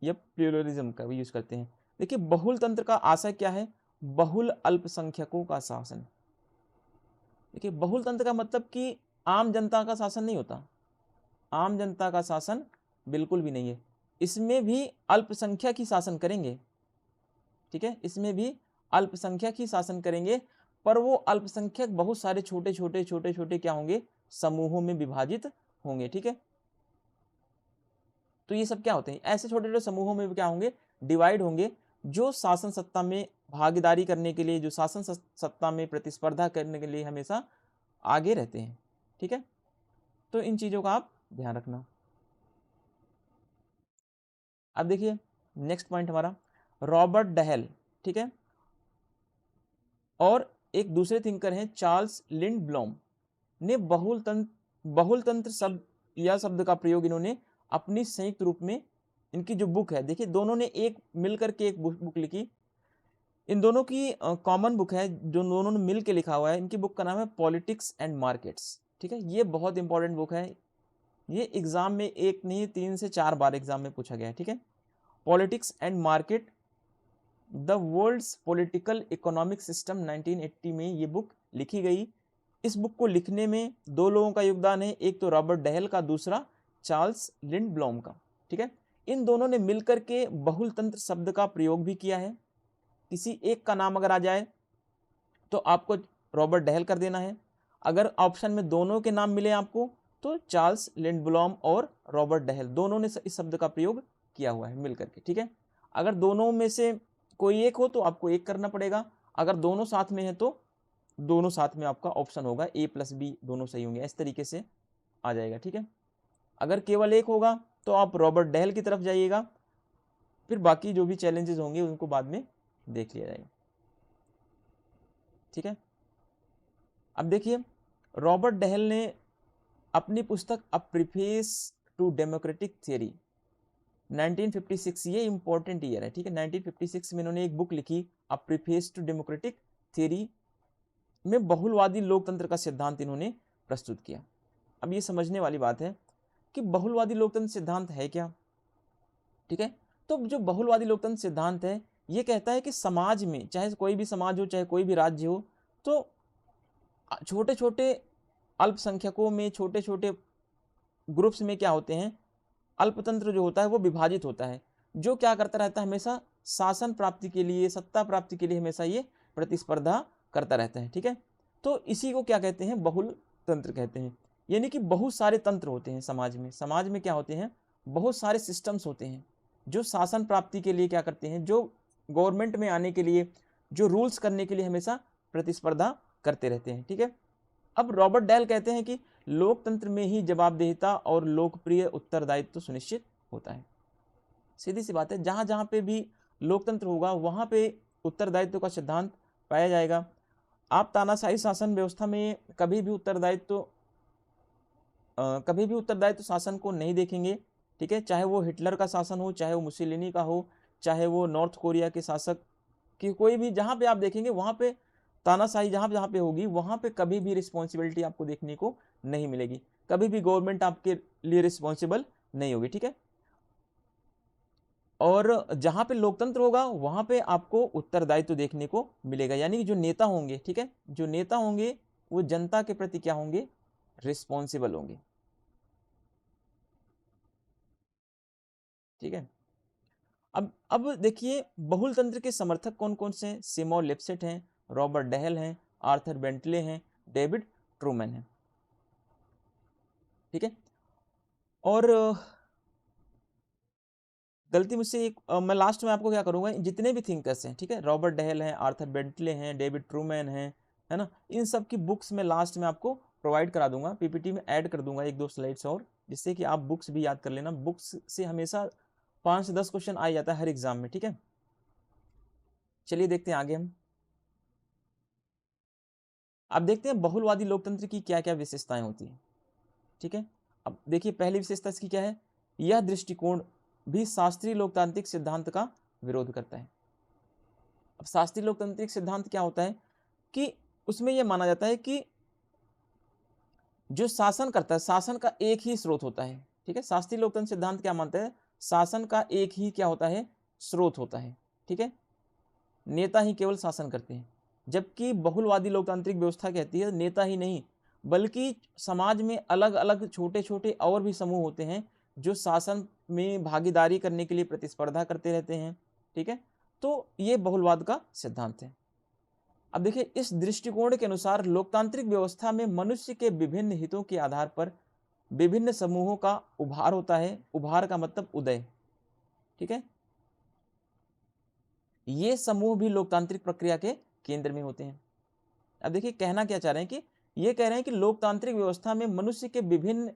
या प्लूरलिज्म का भी यूज करते हैं। देखिए बहुल तंत्र का आशय क्या है, बहुल अल्पसंख्यकों का शासन। देखिए बहुल तंत्र का मतलब कि आम जनता का शासन नहीं होता, आम जनता का शासन बिल्कुल भी नहीं है, इसमें भी अल्पसंख्यक ही शासन करेंगे, ठीक है, इसमें भी अल्पसंख्यक ही शासन करेंगे, पर वो अल्पसंख्यक बहुत सारे छोटे छोटे छोटे छोटे क्या होंगे, समूहों में विभाजित होंगे, ठीक है। तो ये सब क्या होते हैं, ऐसे छोटे छोटे समूहों में क्या होंगे, डिवाइड होंगे, जो शासन सत्ता में भागीदारी करने के लिए, जो शासन सत्ता में प्रतिस्पर्धा करने के लिए हमेशा आगे रहते हैं, ठीक है। तो इन चीजों का आप ध्यान रखना। अब देखिए नेक्स्ट पॉइंट हमारा रॉबर्ट डहेल, ठीक है, और एक दूसरे थिंकर हैं चार्ल्स लिंडब्लॉम ने बहुल तंत्र शब्द या शब्द का प्रयोग इन्होंने अपनी संयुक्त रूप में, इनकी जो बुक है, देखिए दोनों ने एक मिलकर के एक बुक लिखी, इन दोनों की कॉमन बुक है, जो दोनों ने मिल के लिखा हुआ है, इनकी बुक का नाम है पॉलिटिक्स एंड मार्केट्स, ठीक है। ये बहुत इंपॉर्टेंट बुक है, ये एग्जाम में एक नहीं 3 से 4 बार एग्जाम में पूछा गया है, ठीक है। Politics and market the world's political economic system 1980 में ये बुक लिखी गई। इस बुक को लिखने में 2 लोगों का योगदान है, एक तो रॉबर्ट डहेल का, दूसरा चार्ल्स लिंडब्लॉम का, ठीक है। इन दोनों ने मिलकर के बहुल तंत्र शब्द का प्रयोग भी किया है। किसी एक का नाम अगर आ जाए तो आपको रॉबर्ट डहेल कर देना है, अगर ऑप्शन में दोनों के नाम मिले आपको तो चार्ल्स लिंडब्लॉम और रॉबर्ट डहेल दोनों ने इस शब्द का प्रयोग किया हुआ है मिलकर के, ठीक है। अगर दोनों में से कोई एक हो तो आपको एक करना पड़ेगा, अगर दोनों साथ में है तो दोनों साथ में आपका ऑप्शन होगा A+B दोनों सही होंगे, इस तरीके से आ जाएगा, ठीक है। अगर केवल एक होगा तो आप रॉबर्ट डहेल की तरफ जाइएगा, फिर बाकी जो भी चैलेंजेस होंगे उनको बाद में देख लिया जाएगा, ठीक है। अब देखिए रॉबर्ट डहेल ने अपनी पुस्तक अ प्रीफेस टू डेमोक्रेटिक थियरी 1956, ये इंपॉर्टेंट ईयर है, ठीक है, 1956 में इन्होंने एक बुक लिखी अ प्रीफेस टू डेमोक्रेटिक थियरी में बहुलवादी लोकतंत्र का सिद्धांत इन्होंने प्रस्तुत किया। अब ये समझने वाली बात है कि बहुलवादी लोकतंत्र सिद्धांत है क्या, ठीक है। तो जो बहुलवादी लोकतंत्र सिद्धांत है ये कहता है कि समाज में, चाहे कोई भी समाज हो, चाहे कोई भी राज्य हो, तो छोटे छोटे अल्पसंख्यकों में, छोटे छोटे ग्रुप्स में क्या होते हैं, अल्पतंत्र जो होता है वो विभाजित होता है, जो क्या करता रहता है, हमेशा शासन प्राप्ति के लिए, सत्ता प्राप्ति के लिए हमेशा ये प्रतिस्पर्धा करता रहता है, ठीक है। तो इसी को क्या कहते हैं, बहुल तंत्र कहते हैं। यानी कि बहुत सारे तंत्र होते हैं समाज में, समाज में क्या होते हैं, बहुत सारे सिस्टम्स होते हैं जो शासन प्राप्ति के लिए क्या करते हैं, जो गवर्नमेंट में आने के लिए, जो रूल्स करने के लिए हमेशा प्रतिस्पर्धा करते रहते हैं, ठीक है। अब रॉबर्ट डहेल कहते हैं कि लोकतंत्र में ही जवाबदेहिता और लोकप्रिय उत्तरदायित्व सुनिश्चित होता है। सीधी सी बात है, जहां जहां पे भी लोकतंत्र होगा वहां पे उत्तरदायित्व का सिद्धांत पाया जाएगा। आप तानाशाही शासन व्यवस्था में कभी भी उत्तरदायित्व शासन को नहीं देखेंगे, ठीक है, चाहे वो हिटलर का शासन हो, चाहे वो मुसोलिनी का हो, चाहे वो नॉर्थ कोरिया के शासक की कोई भी, जहां पे आप देखेंगे वहां पे तानाशाही जहां जहां पे होगी वहां पे कभी भी रिस्पॉन्सिबिलिटी आपको देखने को नहीं मिलेगी, कभी भी गवर्नमेंट आपके लिए रिस्पॉन्सिबल नहीं होगी, ठीक है। और जहां पे लोकतंत्र होगा वहां पे आपको उत्तरदायित्व देखने को मिलेगा, यानी कि जो नेता होंगे, ठीक है, जो नेता होंगे वो जनता के प्रति क्या होंगे, रिस्पॉन्सिबल होंगे। ठीक है, अब देखिए बहुलतंत्र के समर्थक कौन कौन से हैं। सिमोन लिप्सेट हैं, रॉबर्ट डेहल हैं, आर्थर बेंटले हैं, डेविड ट्रूमैन हैं। ठीक है, और गलती मुझसे एक मैं लास्ट में आपको क्या करूंगा, जितने भी थिंकर्स हैं, ठीक है, रॉबर्ट डेहल हैं, आर्थर बेंटले हैं, डेविड ट्रूमैन हैं, है ना, इन सब की बुक्स में लास्ट में आपको प्रोवाइड करा दूंगा, पीपीटी में ऐड कर दूंगा 1-2 स्लाइड्स और, जिससे कि आप बुक्स भी याद कर लेना। बुक्स से हमेशा 5 से 10 क्वेश्चन आ जाता है हर एग्जाम में। ठीक है, चलिए देखते हैं आगे हम। अब देखते हैं बहुलवादी लोकतंत्र की क्या क्या विशेषताएं होती हैं। ठीक है, अब देखिए पहली विशेषता इसकी क्या है, यह दृष्टिकोण भी शास्त्रीय लोकतांत्रिक सिद्धांत का विरोध करता है। अब शास्त्रीय लोकतांत्रिक सिद्धांत क्या होता है कि उसमें यह माना जाता है कि जो शासन करता है, शासन का एक ही स्रोत होता है। ठीक है, शास्त्रीय लोकतंत्र सिद्धांत क्या मानता है, शासन का एक ही क्या होता है, स्रोत होता है। ठीक है, नेता ही केवल शासन करते हैं, जबकि बहुलवादी लोकतांत्रिक व्यवस्था कहती है नेता ही नहीं बल्कि समाज में अलग अलग छोटे छोटे और भी समूह होते हैं जो शासन में भागीदारी करने के लिए प्रतिस्पर्धा करते रहते हैं। ठीक है, तो ये बहुलवाद का सिद्धांत है। अब देखिए इस दृष्टिकोण के अनुसार लोकतांत्रिक व्यवस्था में मनुष्य के विभिन्न हितों के आधार पर विभिन्न समूहों का उभार होता है। उभार का मतलब उदय। ठीक है, ये समूह भी लोकतांत्रिक प्रक्रिया के केंद्र में होते हैं। अब देखिए कहना क्या चाह रहे हैं कि ये कह रहे हैं कि लोकतांत्रिक व्यवस्था में मनुष्य के विभिन्न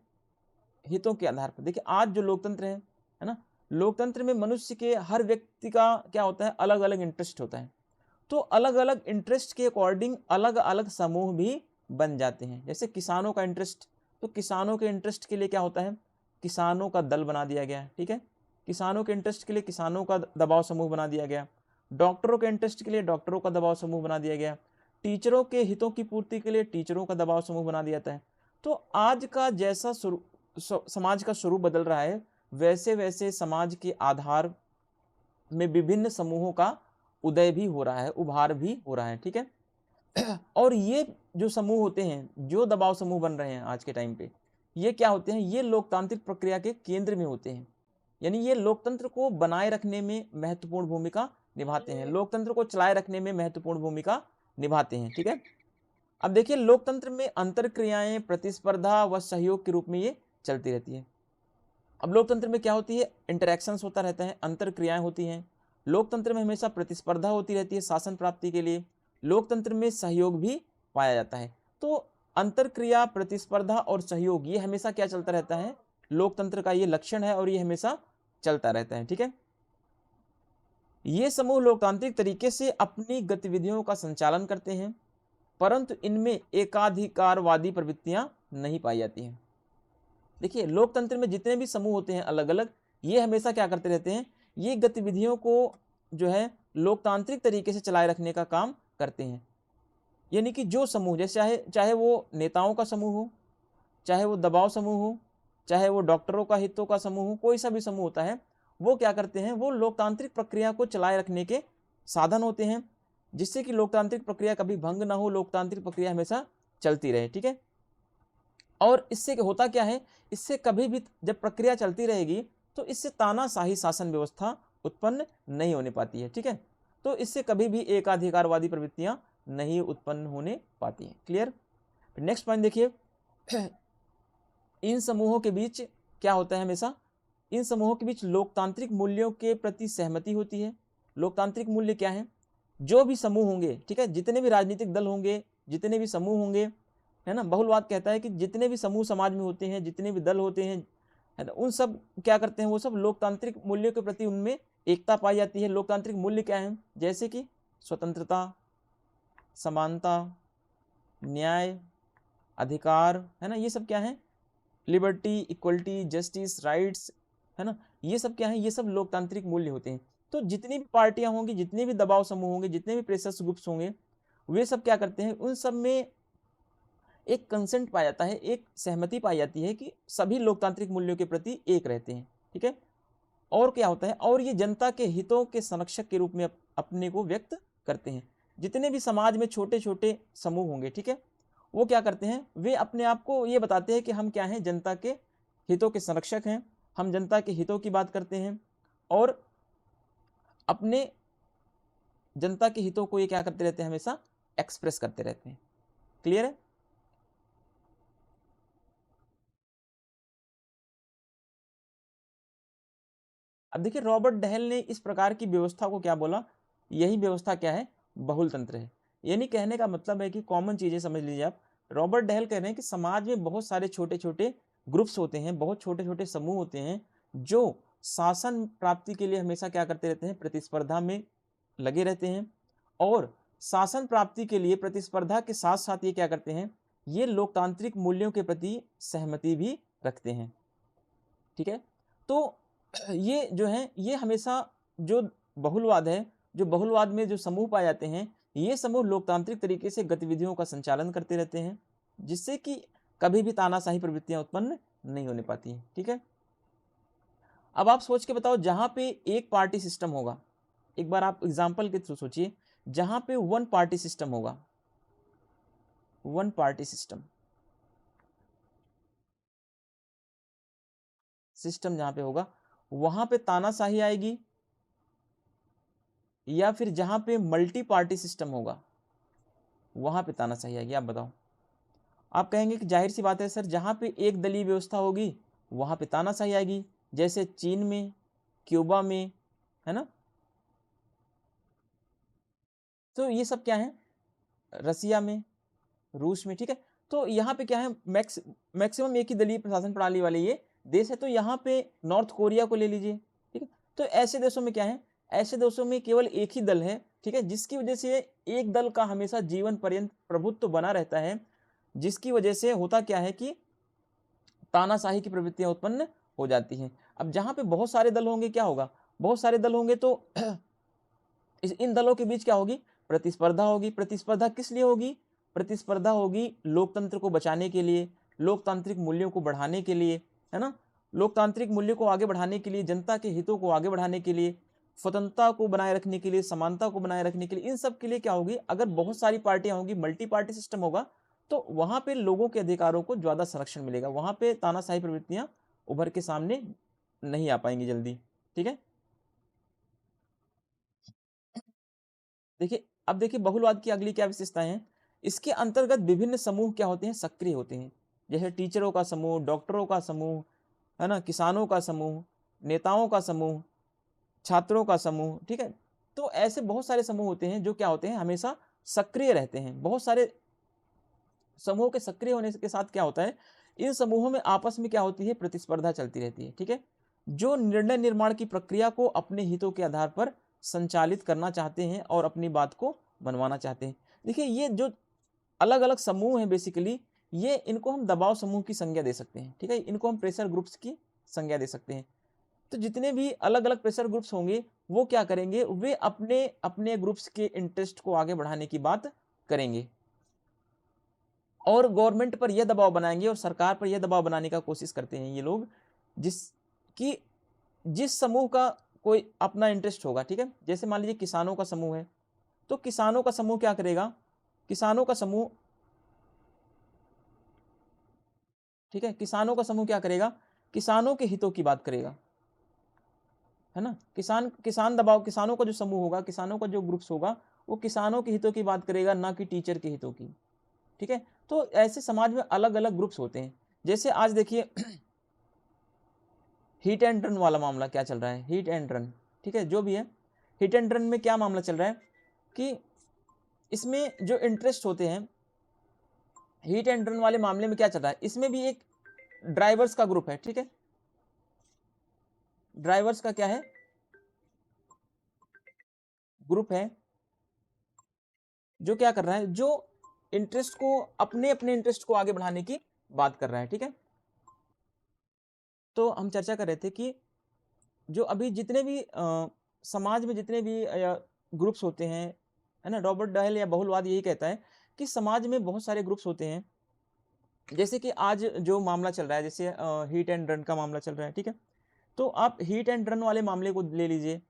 हितों के आधार पर, देखिए आज जो लोकतंत्र है ना, लोकतंत्र में मनुष्य के हर व्यक्ति का क्या होता है, अलग अलग इंटरेस्ट होता है। तो अलग अलग इंटरेस्ट के अकॉर्डिंग अलग अलग समूह भी बन जाते हैं। जैसे किसानों का इंटरेस्ट, तो किसानों के इंटरेस्ट के लिए क्या होता है, किसानों का दल बना दिया गया। ठीक है, किसानों के इंटरेस्ट के लिए किसानों का दबाव समूह बना दिया गया। डॉक्टरों के इंटरेस्ट के लिए डॉक्टरों का दबाव समूह बना दिया गया। टीचरों के हितों की पूर्ति के लिए टीचरों का दबाव समूह बना दिया जाता है। तो आज का जैसा समाज का स्वरूप बदल रहा है, वैसे वैसे समाज के आधार में विभिन्न समूहों का उदय भी हो रहा है, उभार भी हो रहा है। ठीक है, और ये जो समूह होते हैं, जो दबाव समूह बन रहे हैं आज के टाइम पे, ये क्या होते हैं, ये लोकतांत्रिक प्रक्रिया के केंद्र में होते हैं। यानी ये लोकतंत्र को बनाए रखने में महत्वपूर्ण भूमिका निभाते हैं, लोकतंत्र को चलाए रखने में महत्वपूर्ण भूमिका निभाते हैं। ठीक है, अब देखिए लोकतंत्र में अंतरक्रियाएं प्रतिस्पर्धा व सहयोग के रूप में ये चलती रहती है। अब लोकतंत्र में क्या होती है, इंटरेक्शंस होता रहता है, अंतरक्रियाएं होती हैं। लोकतंत्र में हमेशा प्रतिस्पर्धा होती रहती है शासन प्राप्ति के लिए। लोकतंत्र में सहयोग भी पाया जाता है। तो अंतरक्रिया, प्रतिस्पर्धा और सहयोग ये हमेशा क्या चलता रहता है, लोकतंत्र का ये लक्षण है और ये हमेशा चलता रहता है। ठीक है, ये समूह लोकतांत्रिक तरीके से अपनी गतिविधियों का संचालन करते हैं, परंतु इनमें एकाधिकारवादी प्रवृत्तियां नहीं पाई जाती हैं। देखिए लोकतंत्र में जितने भी समूह होते हैं अलग अलग, ये हमेशा क्या करते रहते हैं, ये गतिविधियों को जो है लोकतांत्रिक तरीके से चलाए रखने का काम करते हैं। यानी कि जो समूह, जैसे चाहे चाहे वो नेताओं का समूह हो, चाहे वो दबाव समूह हो, चाहे वो डॉक्टरों का हितों का समूह हो, कोई सा भी समूह होता है, वो क्या करते हैं, वो लोकतांत्रिक प्रक्रिया को चलाए रखने के साधन होते हैं, जिससे कि लोकतांत्रिक प्रक्रिया कभी भंग ना हो, लोकतांत्रिक प्रक्रिया हमेशा चलती रहे। ठीक है, और इससे होता क्या है, इससे कभी भी जब प्रक्रिया चलती रहेगी तो इससे तानाशाही शासन व्यवस्था उत्पन्न नहीं होने पाती है। ठीक है, तो इससे कभी भी एकाधिकारवादी प्रवृत्तियां नहीं उत्पन्न होने पाती हैं। क्लियर। नेक्स्ट पॉइंट देखिए, इन समूहों के बीच क्या होता है, हमेशा इन समूहों के बीच लोकतांत्रिक मूल्यों के प्रति सहमति होती है। लोकतांत्रिक मूल्य क्या है, जो भी समूह होंगे, ठीक है, जितने भी राजनीतिक दल होंगे, जितने भी समूह होंगे, है ना, बहुलवाद कहता है कि जितने भी समूह समाज में होते हैं, जितने भी दल होते हैं, है ना, उन सब क्या करते हैं, वो सब लोकतांत्रिक मूल्यों के प्रति उनमें एकता पाई जाती है। लोकतांत्रिक मूल्य क्या है, जैसे कि स्वतंत्रता, समानता, न्याय, अधिकार, है ना, ये सब क्या है, लिबर्टी, इक्वलिटी, जस्टिस, राइट्स, है ना, ये सब क्या है, ये सब लोकतांत्रिक मूल्य होते हैं। तो जितनी भी पार्टियां होंगी, जितने भी दबाव समूह होंगे, जितने भी प्रेशर्स ग्रुप्स होंगे, वे सब क्या करते हैं, उन सब में एक कंसेंट पाया जाता है, एक सहमति पाई जाती है कि सभी लोकतांत्रिक मूल्यों के प्रति एक रहते हैं। ठीक है, और क्या होता है, और ये जनता के हितों के संरक्षक के रूप में अपने को व्यक्त करते हैं। जितने भी समाज में छोटे छोटे समूह होंगे, ठीक है, वो क्या करते हैं, वे अपने आप को ये बताते हैं कि हम क्या हैं, जनता के हितों के संरक्षक हैं, हम जनता के हितों की बात करते हैं और अपने जनता के हितों को ये क्या करते रहते हैं, हमेशा एक्सप्रेस करते रहते हैं। क्लियर है? अब देखिए रॉबर्ट डहेल ने इस प्रकार की व्यवस्था को क्या बोला, यही व्यवस्था क्या है, बहुल तंत्र है। यानी कहने का मतलब है कि कॉमन चीजें समझ लीजिए आप, रॉबर्ट डहेल कह रहे हैं कि समाज में बहुत सारे छोटे छोटे ग्रुप्स होते हैं, बहुत छोटे छोटे समूह होते हैं जो शासन प्राप्ति के लिए हमेशा क्या करते रहते हैं, प्रतिस्पर्धा में लगे रहते हैं और शासन प्राप्ति के लिए प्रतिस्पर्धा के साथ साथ ये क्या करते हैं, ये लोकतांत्रिक मूल्यों के प्रति सहमति भी रखते हैं। ठीक है, तो ये जो है, ये हमेशा जो बहुलवाद है, जो बहुलवाद में जो समूह पाए जाते हैं, ये समूह लोकतांत्रिक तरीके से गतिविधियों का संचालन करते रहते हैं, जिससे कि कभी भी तानाशाही प्रवृत्तियां उत्पन्न नहीं होने पाती हैं। ठीक है, अब आप सोच के बताओ, जहां पे एक पार्टी सिस्टम होगा, एक बार आप एग्जाम्पल के थ्रू सोचिए, जहां पे वन पार्टी सिस्टम होगा, वन पार्टी सिस्टम जहां पे होगा, वहां पे तानाशाही आएगी, या फिर जहां पे मल्टी पार्टी सिस्टम होगा वहां पे तानाशाही आएगी? आप बताओ। आप कहेंगे कि जाहिर सी बात है सर, जहां पे एक दलीय व्यवस्था होगी वहां पे तानाशाही आएगी, जैसे चीन में, क्यूबा में, है ना। तो ये सब क्या है, रसिया में, रूस में। ठीक है, तो यहाँ पे क्या है, मैक्सिमम एक ही दलीय प्रशासन प्रणाली वाले ये देश है। तो यहाँ पे नॉर्थ कोरिया को ले लीजिए। ठीक है, तो ऐसे देशों में क्या है, ऐसे देशों में केवल एक ही दल है, ठीक है, जिसकी वजह से एक दल का हमेशा जीवन पर्यंत प्रभुत्व बना रहता है, जिसकी वजह से होता क्या है कि तानाशाही की प्रवृत्तियां उत्पन्न हो जाती हैं। अब जहां पे बहुत सारे दल होंगे क्या होगा, बहुत सारे दल होंगे तो इन दलों के बीच क्या होगी, प्रतिस्पर्धा होगी। प्रतिस्पर्धा किस लिए होगी, प्रतिस्पर्धा होगी लोकतंत्र को बचाने के लिए, लोकतांत्रिक मूल्यों को बढ़ाने के लिए, है ना, लोकतांत्रिक मूल्यों को आगे बढ़ाने के लिए, जनता के हितों को आगे बढ़ाने के लिए, स्वतंत्रता को बनाए रखने के लिए, समानता को बनाए रखने के लिए, इन सब के लिए क्या होगी, अगर बहुत सारी पार्टियां होंगी, मल्टी पार्टी सिस्टम होगा, तो वहां पे लोगों के अधिकारों को ज्यादा संरक्षण मिलेगा, वहां पे तानाशाही प्रवृत्तियां उभर के सामने नहीं आ पाएंगी जल्दी। ठीक है, देखिए अब देखिए बहुलवाद की अगली क्या विशेषताएं हैं, इसके अंतर्गत विभिन्न समूह क्या होते हैं, सक्रिय होते हैं। जैसे टीचरों का समूह, डॉक्टरों का समूह, है ना, किसानों का समूह, नेताओं का समूह, छात्रों का समूह। ठीक है, तो ऐसे बहुत सारे समूह होते हैं जो क्या होते हैं, हमेशा सक्रिय रहते हैं। बहुत सारे समूह के सक्रिय होने के साथ क्या होता है, इन समूहों में आपस में क्या होती है, प्रतिस्पर्धा चलती रहती है। ठीक है, जो निर्णय निर्माण की प्रक्रिया को अपने हितों के आधार पर संचालित करना चाहते हैं और अपनी बात को मनवाना चाहते हैं। देखिए ये जो अलग अलग समूह हैं बेसिकली, ये इनको हम दबाव समूह की संज्ञा दे सकते हैं। ठीक है, इनको हम प्रेशर ग्रुप्स की संज्ञा दे सकते हैं। तो जितने भी अलग अलग प्रेशर ग्रुप्स होंगे वो क्या करेंगे, वे अपने अपने ग्रुप्स के इंटरेस्ट को आगे बढ़ाने की बात करेंगे और गवर्नमेंट पर यह दबाव बनाएंगे और सरकार पर यह दबाव बनाने का कोशिश करते हैं ये लोग, जिस समूह का कोई अपना इंटरेस्ट होगा। ठीक है, जैसे मान लीजिए किसानों का समूह है, तो किसानों का समूह क्या करेगा, किसानों का समूह, ठीक है, किसानों का समूह क्या करेगा, किसानों के हितों की बात करेगा, है ना। किसान दबाव, किसानों का जो समूह होगा, किसानों का जो ग्रुप्स होगा, वो किसानों के हितों की बात करेगा, ना कि टीचर के हितों की। ठीक है, तो ऐसे समाज में अलग अलग ग्रुप्स होते हैं। जैसे आज देखिए हिट एंड रन वाला मामला क्या चल रहा है, हिट एंड रन। ठीक है, जो भी है, हिट एंड रन में क्या मामला चल रहा है कि इसमें जो इंटरेस्ट होते हैं, हिट एंड रन वाले मामले में क्या चल रहा है, इसमें भी एक ड्राइवर्स का ग्रुप है। ठीक है, ड्राइवर्स का क्या है, ग्रुप है, जो क्या कर रहा है, जो इंटरेस्ट को, अपने अपने इंटरेस्ट को आगे बढ़ाने की बात कर रहा है। ठीक है, तो हम चर्चा कर रहे थे कि जो अभी जितने भी समाज में जितने भी ग्रुप्स होते हैं, है ना, रॉबर्ट डहेल या बहुलवाद यही कहता है कि समाज में बहुत सारे ग्रुप्स होते हैं। जैसे कि आज जो मामला चल रहा है, जैसे हिट एंड रन का मामला चल रहा है। ठीक है, तो आप हिट एंड रन वाले मामले को ले लीजिए,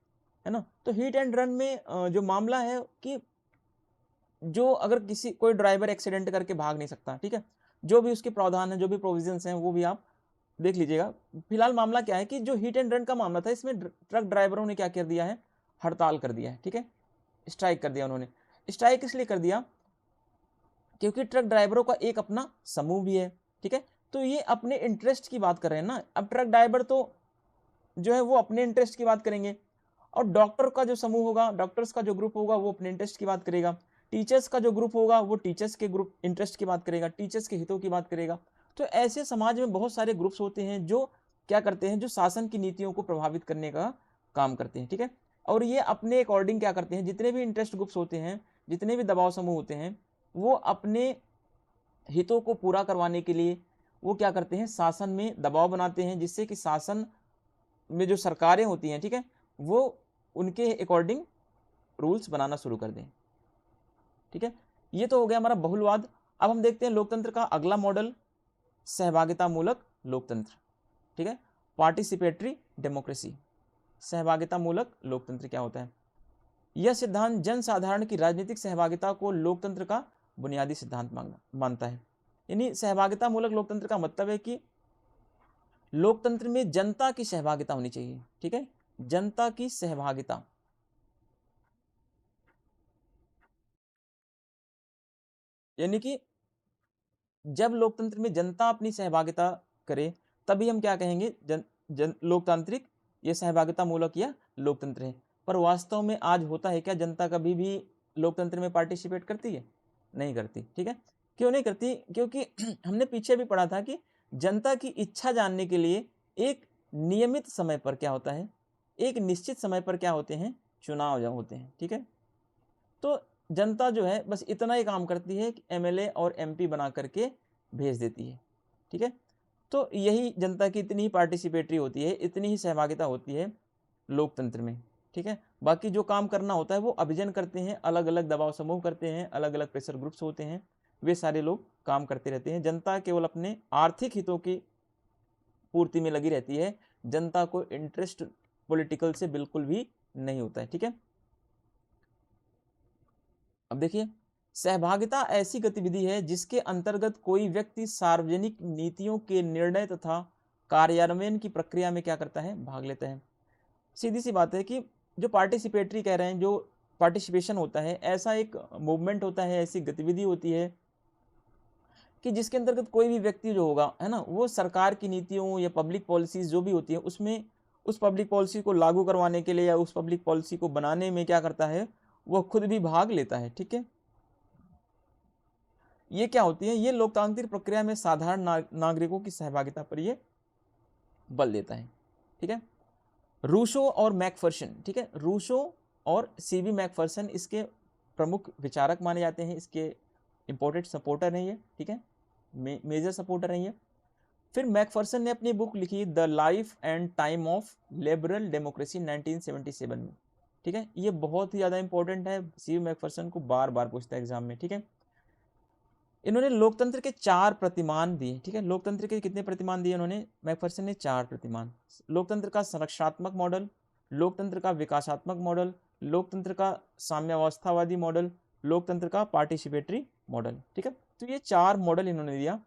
है ना। तो हिट एंड रन में जो मामला है कि जो अगर किसी कोई ड्राइवर एक्सीडेंट करके भाग नहीं सकता, ठीक है, जो भी उसके प्रावधान है, जो भी प्रोविजंस हैं, वो भी आप देख लीजिएगा। फिलहाल मामला क्या है कि जो हिट एंड रन का मामला था, इसमें ट्रक ड्राइवरों ने क्या कर दिया है, हड़ताल कर दिया है, ठीक है, स्ट्राइक कर दिया उन्होंने। स्ट्राइक इसलिए कर दिया क्योंकि ट्रक ड्राइवरों का एक अपना समूह भी है, ठीक है। तो ये अपने इंटरेस्ट की बात कर रहे हैं ना। अब ट्रक ड्राइवर तो जो है वो अपने इंटरेस्ट की बात करेंगे, और डॉक्टर का जो समूह होगा, डॉक्टर्स का जो ग्रुप होगा, वो अपने इंटरेस्ट की बात करेगा। टीचर्स का जो ग्रुप होगा, वो टीचर्स के ग्रुप इंटरेस्ट की बात करेगा, टीचर्स के हितों की बात करेगा। तो ऐसे समाज में बहुत सारे ग्रुप्स होते हैं जो क्या करते हैं, जो शासन की नीतियों को प्रभावित करने का काम करते हैं, ठीक है। और ये अपने अकॉर्डिंग क्या करते हैं, जितने भी इंटरेस्ट ग्रुप्स होते हैं, जितने भी दबाव समूह होते हैं, वो अपने हितों को पूरा करवाने के लिए वो क्या करते हैं, शासन में दबाव बनाते हैं, जिससे कि शासन में जो सरकारें होती हैं, ठीक है, वो उनके अकॉर्डिंग रूल्स बनाना शुरू कर दें, ठीक है। ये तो हो गया हमारा बहुलवाद। अब हम देखते हैं लोकतंत्र का अगला मॉडल, सहभागिता मूलक लोकतंत्र, ठीक है, पार्टिसिपेटरी डेमोक्रेसी। सहभागिता मूलक लोकतंत्र क्या होता है? यह सिद्धांत जनसाधारण की राजनीतिक सहभागिता को लोकतंत्र का बुनियादी सिद्धांत मानता है। यानी सहभागिता मूलक लोकतंत्र का मतलब है कि लोकतंत्र में जनता की सहभागिता होनी चाहिए, ठीक है, जनता की सहभागिता। यानी कि जब लोकतंत्र में जनता अपनी सहभागिता करे, तभी हम क्या कहेंगे, जन लोकतांत्रिक, ये सहभागिता मूलक या लोकतंत्र है। पर वास्तव में आज होता है क्या, जनता कभी भी लोकतंत्र में पार्टिसिपेट करती है? नहीं करती, ठीक है। क्यों नहीं करती? क्योंकि हमने पीछे भी पढ़ा था कि जनता की इच्छा जानने के लिए एक नियमित समय पर क्या होता है, एक निश्चित समय पर क्या होते हैं, चुनाव होते हैं, ठीक है। तो जनता जो है बस इतना ही काम करती है कि एमएलए और एमपी बना करके भेज देती है, ठीक है। तो यही जनता की इतनी ही पार्टिसिपेटरी होती है, इतनी ही सहभागिता होती है लोकतंत्र में, ठीक है। बाकी जो काम करना होता है वो अभिजन करते हैं, अलग अलग दबाव समूह करते हैं, अलग अलग प्रेशर ग्रुप्स होते हैं, वे सारे लोग काम करते रहते हैं। जनता केवल अपने आर्थिक हितों की पूर्ति में लगी रहती है, जनता को इंटरेस्ट पॉलिटिकल से बिल्कुल भी नहीं होता है, ठीक है। अब देखिए, सहभागिता ऐसी गतिविधि है जिसके अंतर्गत कोई व्यक्ति सार्वजनिक नीतियों के निर्णय तथा कार्यान्वयन की प्रक्रिया में क्या करता है, भाग लेता है। सीधी सी बात है कि जो पार्टिसिपेटरी कह रहे हैं, जो पार्टिसिपेशन होता है, ऐसा एक मूवमेंट होता है, ऐसी गतिविधि होती है कि जिसके अंतर्गत कोई भी व्यक्ति जो होगा, है ना, वो सरकार की नीतियों या पब्लिक पॉलिसीज जो भी होती है, उसमें उस पब्लिक पॉलिसी को लागू करवाने के लिए या उस पब्लिक पॉलिसी को बनाने में क्या करता है, वो खुद भी भाग लेता है, ठीक है। ये क्या होती है, ये लोकतांत्रिक प्रक्रिया में साधारण नागरिकों की सहभागिता पर ये बल देता है, ठीक है। रूसो और मैकफर्सन, ठीक है, रूसो और सीबी मैकफर्सन इसके प्रमुख विचारक माने जाते हैं, इसके इंपॉर्टेंट सपोर्टर हैं ये, ठीक है, मेजर सपोर्टर हैं ये। फिर मैकफर्सन ने अपनी बुक लिखी the life and time of liberal democracy 1977 में, ठीक है। ये बहुत ही ज़्यादा इंपॉर्टेंट है, सीबी मैकफर्सन को बार बार पूछता है एग्जाम में, ठीक है। इन्होंने लोकतंत्र के 4 प्रतिमान दिए, ठीक है। लोकतंत्र के कितने प्रतिमान दिए उन्होंने, मैकफर्सन ने 4 प्रतिमान। लोकतंत्र का संरक्षणात्मक मॉडल, लोकतंत्र का विकासात्मक मॉडल, लोकतंत्र का साम्यावस्थावादी मॉडल, लोकतंत्र का पार्टिसिपेटरी मॉडल, ठीक है। तो ये 4 मॉडल इन्होंने दिया,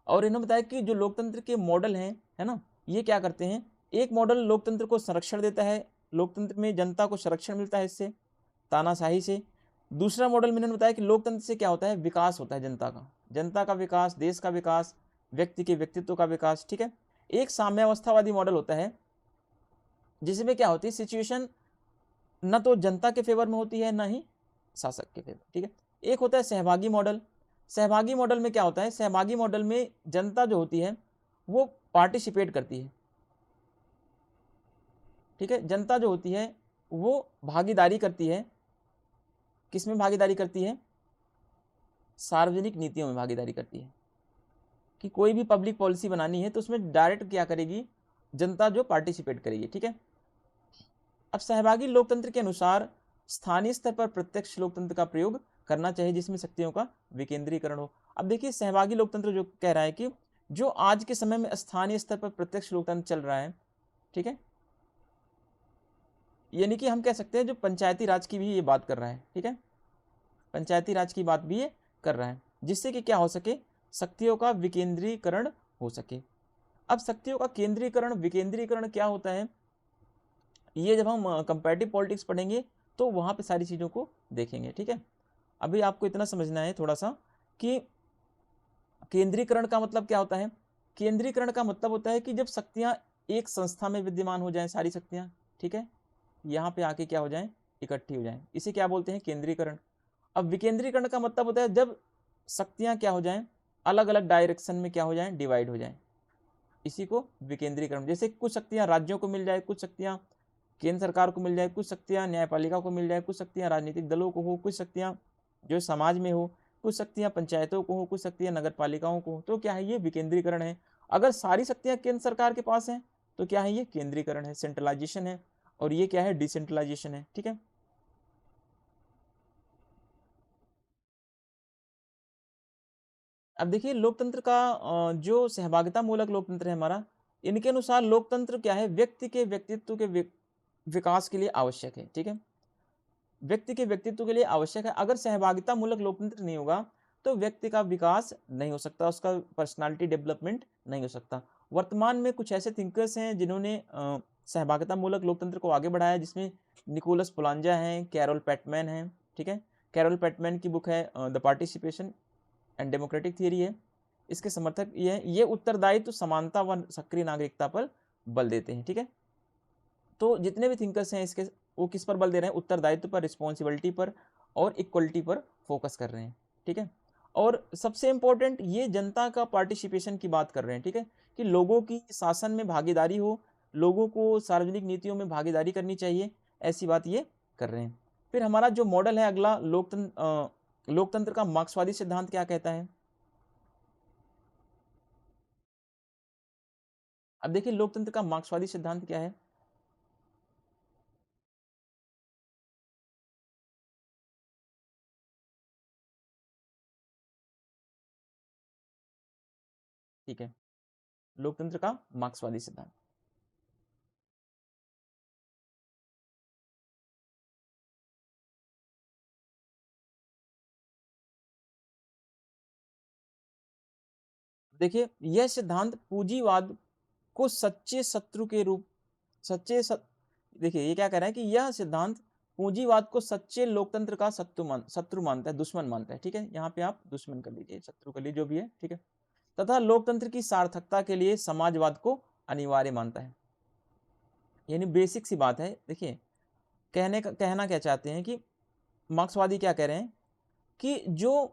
और इन्होंने बताया कि जो लोकतंत्र के मॉडल हैं, है ना, ये क्या करते हैं, एक मॉडल लोकतंत्र को संरक्षण देता है, लोकतंत्र में जनता को संरक्षण मिलता है इससे, तानाशाही से। दूसरा मॉडल मैंने बताया कि लोकतंत्र से क्या होता है, विकास होता है जनता का विकास, देश का विकास, व्यक्ति के व्यक्तित्व का विकास, ठीक है। एक साम्यावस्थावादी मॉडल होता है जिसमें क्या होती है, सिचुएशन न तो जनता के फेवर में होती है, ना ही शासक के फेवर, ठीक है। एक होता है सहभागी मॉडल। सहभागी मॉडल में क्या होता है, सहभागी मॉडल में जनता जो होती है वो पार्टिसिपेट करती है, ठीक है। जनता जो होती है वो भागीदारी करती है, किसमें भागीदारी करती है, सार्वजनिक नीतियों में भागीदारी करती है। कि कोई भी पब्लिक पॉलिसी बनानी है तो उसमें डायरेक्ट क्या करेगी, जनता जो पार्टिसिपेट करेगी, ठीक है। अब सहभागी लोकतंत्र के अनुसार स्थानीय स्तर पर प्रत्यक्ष लोकतंत्र का प्रयोग करना चाहिए, जिसमें शक्तियों का विकेंद्रीकरण हो। अब देखिए, सहभागी लोकतंत्र जो कह रहा है कि जो आज के समय में स्थानीय स्तर पर प्रत्यक्ष लोकतंत्र चल रहा है, ठीक है, यानी कि हम कह सकते हैं जो पंचायती राज की भी ये बात कर रहा है, ठीक है, पंचायती राज की बात भी ये कर रहा है, जिससे कि क्या हो सके, शक्तियों का विकेंद्रीकरण हो सके। अब शक्तियों का केंद्रीकरण विकेंद्रीकरण क्या होता है, ये जब हम कंपैरेटिव पॉलिटिक्स पढ़ेंगे तो वहां पे सारी चीज़ों को देखेंगे, ठीक है। अभी आपको इतना समझना है थोड़ा सा कि केंद्रीकरण का मतलब क्या होता है। केंद्रीकरण का मतलब होता है कि जब शक्तियां एक संस्था में विद्यमान हो जाएं, सारी शक्तियां, ठीक है, यहाँ पे आके क्या हो जाएं, इकट्ठी हो जाएं, इसे क्या बोलते हैं, केंद्रीकरण। अब विकेंद्रीकरण का मतलब होता है जब शक्तियां क्या हो जाएं, अलग अलग डायरेक्शन में क्या हो जाएं, डिवाइड हो जाएं, इसी को विकेंद्रीकरण। जैसे कुछ शक्तियां राज्यों को मिल जाए, कुछ शक्तियां केंद्र सरकार को मिल जाए, कुछ शक्तियां न्यायपालिका को मिल जाए, कुछ शक्तियां राजनीतिक दलों को हो, कुछ शक्तियां जो समाज में हो, कुछ शक्तियां पंचायतों को हो, कुछ शक्तियां नगर पालिकाओं को हो, तो क्या है, ये विकेंद्रीकरण है। अगर सारी शक्तियां केंद्र सरकार के पास हैं तो क्या है, ये केंद्रीकरण है, सेंट्रलाइजेशन है, और ये क्या है, डिसेंट्रलाइजेशन है, ठीक है। अब देखिए लोकतंत्र का जो सहभागिता मूलक लोकतंत्र है हमारा, इनके अनुसार लोकतंत्र क्या है, व्यक्ति के व्यक्तित्व के विकास के लिए आवश्यक है, ठीक है, व्यक्ति के व्यक्तित्व के लिए आवश्यक है। अगर सहभागिता मूलक लोकतंत्र नहीं होगा तो व्यक्ति का विकास नहीं हो सकता, उसका पर्सनालिटी डेवलपमेंट नहीं हो सकता। वर्तमान में कुछ ऐसे थिंकर्स हैं जिन्होंने सहभागिता मूलक लोकतंत्र को आगे बढ़ाया, जिसमें निकोलस पोलांजा हैं, कैरोल पैटमैन हैं, ठीक है। कैरोल पैटमैन की बुक है the participation and democratic theory है। इसके समर्थक ये उत्तरदायित्व, समानता व सक्रिय नागरिकता पर बल देते हैं, ठीक है। तो जितने भी थिंकर्स हैं इसके, वो किस पर बल दे रहे हैं, उत्तरदायित्व पर, रिस्पॉन्सिबिलिटी पर और इक्वलिटी पर फोकस कर रहे हैं, ठीक है। और सबसे इंपॉर्टेंट, ये जनता का पार्टिसिपेशन की बात कर रहे हैं, ठीक है, कि लोगों की शासन में भागीदारी हो, लोगों को सार्वजनिक नीतियों में भागीदारी करनी चाहिए, ऐसी बात ये कर रहे हैं। फिर हमारा जो मॉडल है अगला, लोकतंत्र का मार्क्सवादी सिद्धांत क्या कहता है। अब देखिए लोकतंत्र का मार्क्सवादी सिद्धांत क्या है। ठीक है, लोकतंत्र का मार्क्सवादी सिद्धांत, देखिए यह सिद्धांत पूंजीवाद को सच्चे शत्रु के रूप, सच्चे देखिए ये क्या कह रहा है कि यह सिद्धांत पूंजीवाद को सच्चे लोकतंत्र का शत्रु मानता है, दुश्मन मानता है, ठीक है, यहाँ पे आप दुश्मन कर लीजिए, शत्रु कर लीजिए, जो भी है, ठीक है, तथा लोकतंत्र की सार्थकता के लिए समाजवाद को अनिवार्य मानता है। यानी बेसिक सी बात है। देखिए कहना क्या चाहते हैं कि मार्क्सवादी क्या कह रहे हैं कि जो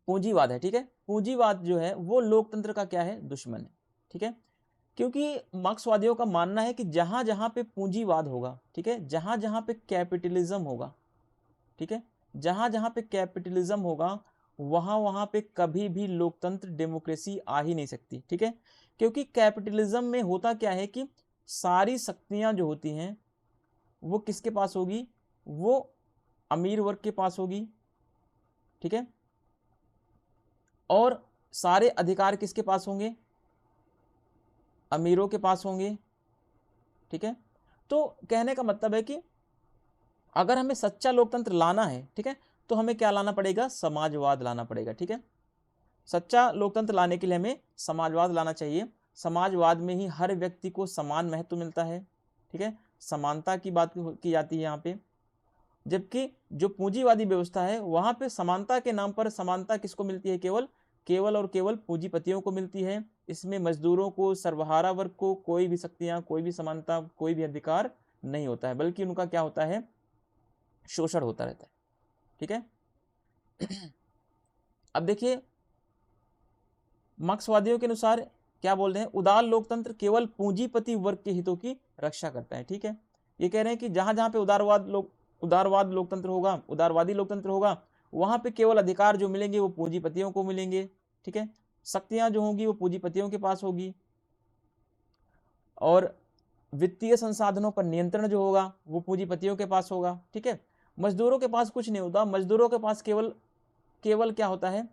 पूंजीवाद है, ठीक है, पूंजीवाद जो है वो लोकतंत्र का क्या है, दुश्मन है, ठीक है। क्योंकि मार्क्सवादियों का मानना है कि जहां जहां पे पूंजीवाद होगा, ठीक है, जहां जहां पे कैपिटलिज्म होगा, ठीक है, जहां जहां पे कैपिटलिज्म होगा वहां वहां पे कभी भी लोकतंत्र डेमोक्रेसी आ ही नहीं सकती, ठीक है। क्योंकि कैपिटलिज्म में होता क्या है कि सारी शक्तियां जो होती हैं वो किसके पास होगी, वो अमीर वर्ग के पास होगी, ठीक है, और सारे अधिकार किसके पास होंगे, अमीरों के पास होंगे, ठीक है। तो कहने का मतलब है कि अगर हमें सच्चा लोकतंत्र लाना है, ठीक है, तो हमें क्या लाना पड़ेगा, समाजवाद लाना पड़ेगा, ठीक है। सच्चा लोकतंत्र लाने के लिए हमें समाजवाद लाना चाहिए। समाजवाद में ही हर व्यक्ति को समान महत्व मिलता है, ठीक है, समानता की बात की जाती है यहाँ पे। जबकि जो पूंजीवादी व्यवस्था है वहां पे समानता के नाम पर समानता किसको मिलती है, केवल केवल और केवल पूंजीपतियों को मिलती है। इसमें मजदूरों को, सर्वहारा वर्ग को कोई भी शक्तियां, कोई भी समानता, कोई भी अधिकार नहीं होता है, बल्कि उनका क्या होता है, शोषण होता रहता है, ठीक है। अब देखिए मार्क्सवादियों के अनुसार क्या बोल रहे हैं, उदार लोकतंत्र केवल पूंजीपति वर्ग के हितों की रक्षा करता है, ठीक है। ये कह रहे हैं कि जहां जहां पे उदारवाद लोकतंत्र होगा, उदारवादी लोकतंत्र होगा, वहां पे केवल अधिकार जो मिलेंगे वो पूंजीपतियों को मिलेंगे, ठीक है, शक्तियां जो होंगी वो पूंजीपतियों के पास होगी, और वित्तीय संसाधनों पर नियंत्रण जो होगा वो पूंजीपतियों के पास होगा, ठीक है। मजदूरों के पास कुछ नहीं होता, मजदूरों के पास केवल केवल क्या होता है,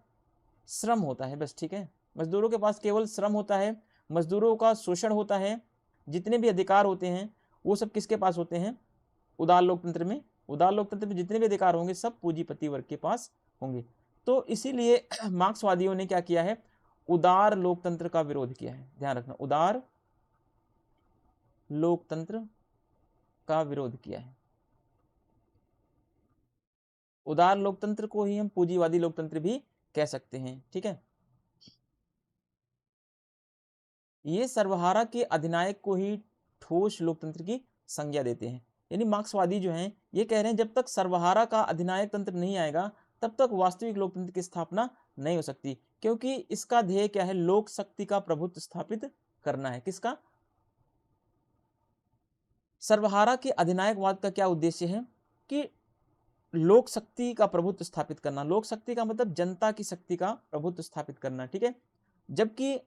श्रम होता है बस, ठीक है। मजदूरों के पास केवल श्रम होता है, मजदूरों का शोषण होता है, जितने भी अधिकार होते हैं वो सब किसके पास होते हैं? उदार लोकतंत्र में। उदार लोकतंत्र में जितने भी अधिकार होंगे सब पूंजीपति वर्ग के पास होंगे। तो इसीलिए मार्क्सवादियों ने क्या किया है? उदार लोकतंत्र का विरोध किया है। ध्यान रखना, उदार लोकतंत्र का विरोध किया है। उदार लोकतंत्र को ही हम पूंजीवादी लोकतंत्र भी कह सकते हैं, ठीक है। ये सर्वहारा के अधिनायक को ही ठोस लोकतंत्र की संज्ञा देते हैं। यानी मार्क्सवादी जो हैं ये कह रहे हैं जब तक सर्वहारा का अधिनायक तंत्र नहीं आएगा तब तक वास्तविक लोकतंत्र की स्थापना नहीं हो सकती, क्योंकि इसका ध्येय क्या है? लोक शक्ति का प्रभुत्व स्थापित करना है। किसका? सर्वहारा के अधिनायकवाद का क्या उद्देश्य है? कि लोक शक्ति का प्रभुत्व स्थापित करना। लोक शक्ति का मतलब जनता की शक्ति का प्रभुत्व स्थापित करना, ठीक है। जबकि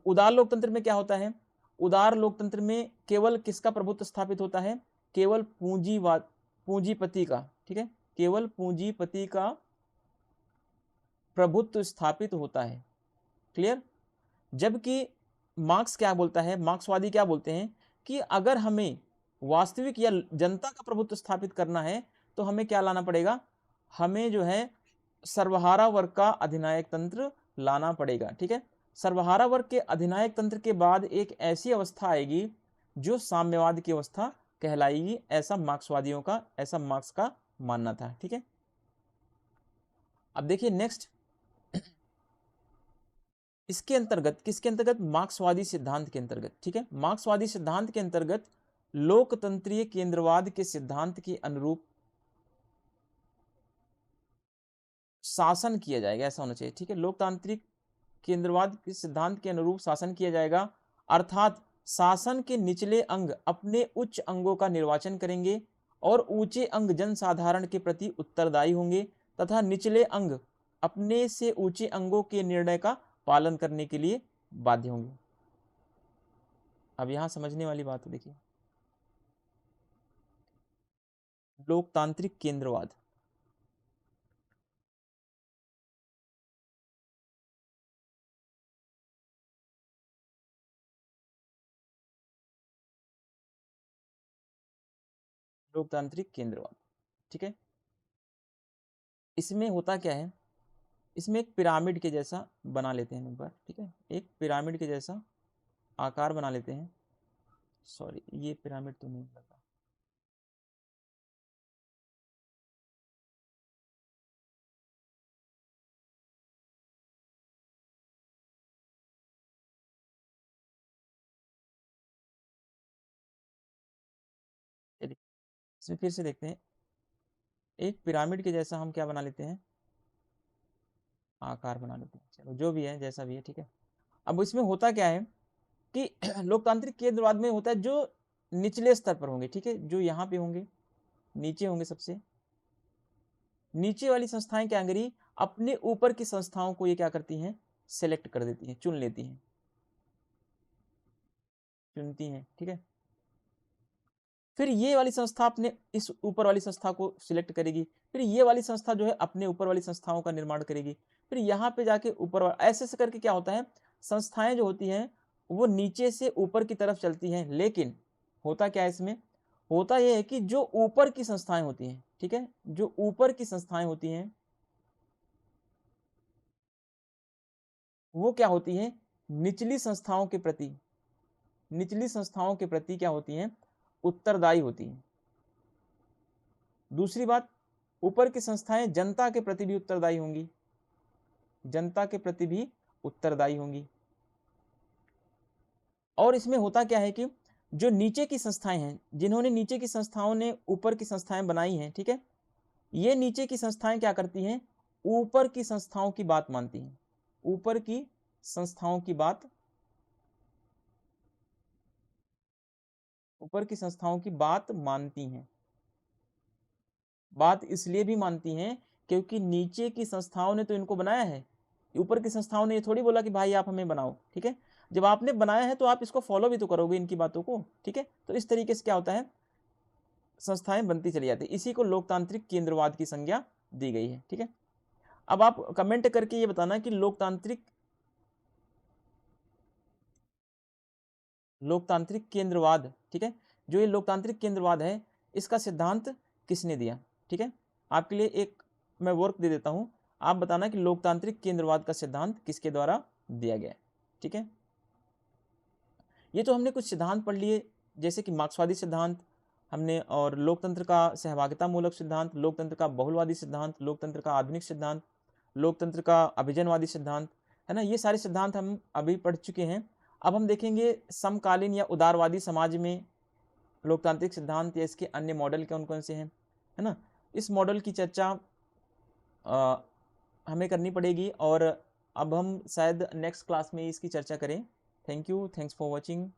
उदार लोकतंत्र में क्या होता है? उदार लोकतंत्र में केवल किसका प्रभुत्व स्थापित होता है? केवल पूंजीपति का, ठीक है, केवल पूंजीपति का प्रभुत्व स्थापित होता है। क्लियर? जबकि मार्क्स क्या बोलता है, मार्क्सवादी क्या बोलते हैं कि अगर हमें वास्तविक या जनता का प्रभुत्व स्थापित करना है तो हमें क्या लाना पड़ेगा? हमें जो है सर्वहारा वर्ग का अधिनायक तंत्र लाना पड़ेगा, ठीक है। सर्वहारा वर्ग के अधिनायक तंत्र के बाद एक ऐसी अवस्था आएगी जो साम्यवाद की अवस्था कहलाएगी, ऐसा मार्क्सवादियों का, ऐसा मार्क्स का मानना था, ठीक है। अब देखिए नेक्स्ट, इसके अंतर्गत, किसके अंतर्गत? मार्क्सवादी सिद्धांत के अंतर्गत, ठीक है। मार्क्सवादी सिद्धांत के अंतर्गत लोकतंत्रीय केंद्रवाद के सिद्धांत के अनुरूप शासन किया जाएगा, ऐसा होना चाहिए, ठीक है। लोकतांत्रिक केंद्रवाद के सिद्धांत के अनुरूप शासन किया जाएगा, अर्थात शासन के निचले अंग अपने उच्च अंगों का निर्वाचन करेंगे और ऊंचे अंग जनसाधारण के प्रति उत्तरदायी होंगे तथा निचले अंग अपने से ऊंचे अंगों के निर्णय का पालन करने के लिए बाध्य होंगे। अब यहां समझने वाली बात है, देखिए, लोकतांत्रिक केंद्रवाद, लोकतांत्रिक केंद्रवाद, ठीक है। इसमें होता क्या है? इसमें एक पिरामिड के जैसा बना लेते हैं एक बार, ठीक है। एक पिरामिड के जैसा आकार बना लेते हैं। सॉरी, ये पिरामिड तो नहीं लगा, चलिए इसमें फिर से देखते हैं। एक पिरामिड के जैसा हम क्या बना लेते हैं? आकार बना लेते हैं। चलो जो भी है, जैसा भी है, ठीक है। अब इसमें होता क्या है कि लोकतांत्रिक केंद्रवाद में होता है जो निचले स्तर पर होंगे, ठीक है, जो यहाँ पे होंगे, नीचे होंगे, सबसे नीचे वाली संस्थाएं क्या करेंगी? अपने ऊपर की संस्थाओं को ये क्या करती हैं? सेलेक्ट कर देती हैं, चुन लेती हैं, चुनती हैं, ठीक है। फिर ये वाली संस्था अपने इस ऊपर वाली संस्था को सिलेक्ट करेगी, फिर ये वाली संस्था जो है अपने ऊपर वाली संस्थाओं का निर्माण करेगी, फिर यहाँ पे जाके ऊपर ऐसे ऐसे करके क्या होता है? संस्थाएं जो होती हैं वो नीचे से ऊपर की तरफ चलती हैं। लेकिन होता क्या है इसमें? होता यह है कि जो ऊपर की संस्थाएं होती हैं, ठीक है, जो ऊपर की संस्थाएं होती हैं वो क्या होती हैं? निचली संस्थाओं के प्रति, निचली संस्थाओं के प्रति क्या होती हैं? उत्तरदायी होती हैं। दूसरी बात, ऊपर की संस्थाएं जनता के प्रति भी उत्तरदायी होंगी, जनता के प्रति भी उत्तरदायी होंगी। और इसमें होता क्या है कि जो नीचे की संस्थाएं हैं, जिन्होंने नीचे की संस्थाओं ने ऊपर की संस्थाएं बनाई हैं, ठीक है, ये नीचे की संस्थाएं क्या करती हैं? ऊपर की संस्थाओं की बात मानती हैं, ऊपर की संस्थाओं की बात, ऊपर की संस्थाओं की बात मानती हैं। बात इसलिए भी मानती हैं क्योंकि नीचे की संस्थाओं ने तो इनको बनाया है, ऊपर की संस्थाओं ने ये थोड़ी बोला कि भाई आप हमें बनाओ, ठीक है। जब आपने बनाया है तो आप इसको फॉलो भी तो करोगे, इनकी बातों को, ठीक है। तो इस तरीके से क्या होता है? संस्थाएं बनती चली जाती है। इसी को लोकतांत्रिक केंद्रवाद की संज्ञा दी गई है, ठीक है। अब आप कमेंट करके ये बताना कि लोकतांत्रिक लोकतांत्रिक केंद्रवाद, ठीक है, जो ये लोकतांत्रिक केंद्रवाद है इसका सिद्धांत किसने दिया, ठीक है। आपके लिए एक मैं वर्क दे देता हूँ, आप बताना कि लोकतांत्रिक केंद्रवाद का सिद्धांत किसके द्वारा दिया गया है, ठीक है। ये तो हमने कुछ सिद्धांत पढ़ लिए, जैसे कि मार्क्सवादी सिद्धांत हमने, और लोकतंत्र का सहभागिता मूलक सिद्धांत, लोकतंत्र का बहुलवादी सिद्धांत, लोकतंत्र का आधुनिक सिद्धांत, लोकतंत्र का अभिजनवादी सिद्धांत, है ना। ये सारे सिद्धांत हम अभी पढ़ चुके हैं। अब हम देखेंगे समकालीन या उदारवादी समाज में लोकतांत्रिक सिद्धांत या इसके अन्य मॉडल कौन कौन से हैं, है ना। इस मॉडल की चर्चा हमें करनी पड़ेगी, और अब हम शायद नेक्स्ट क्लास में इसकी चर्चा करें। Thank you, thanks for watching.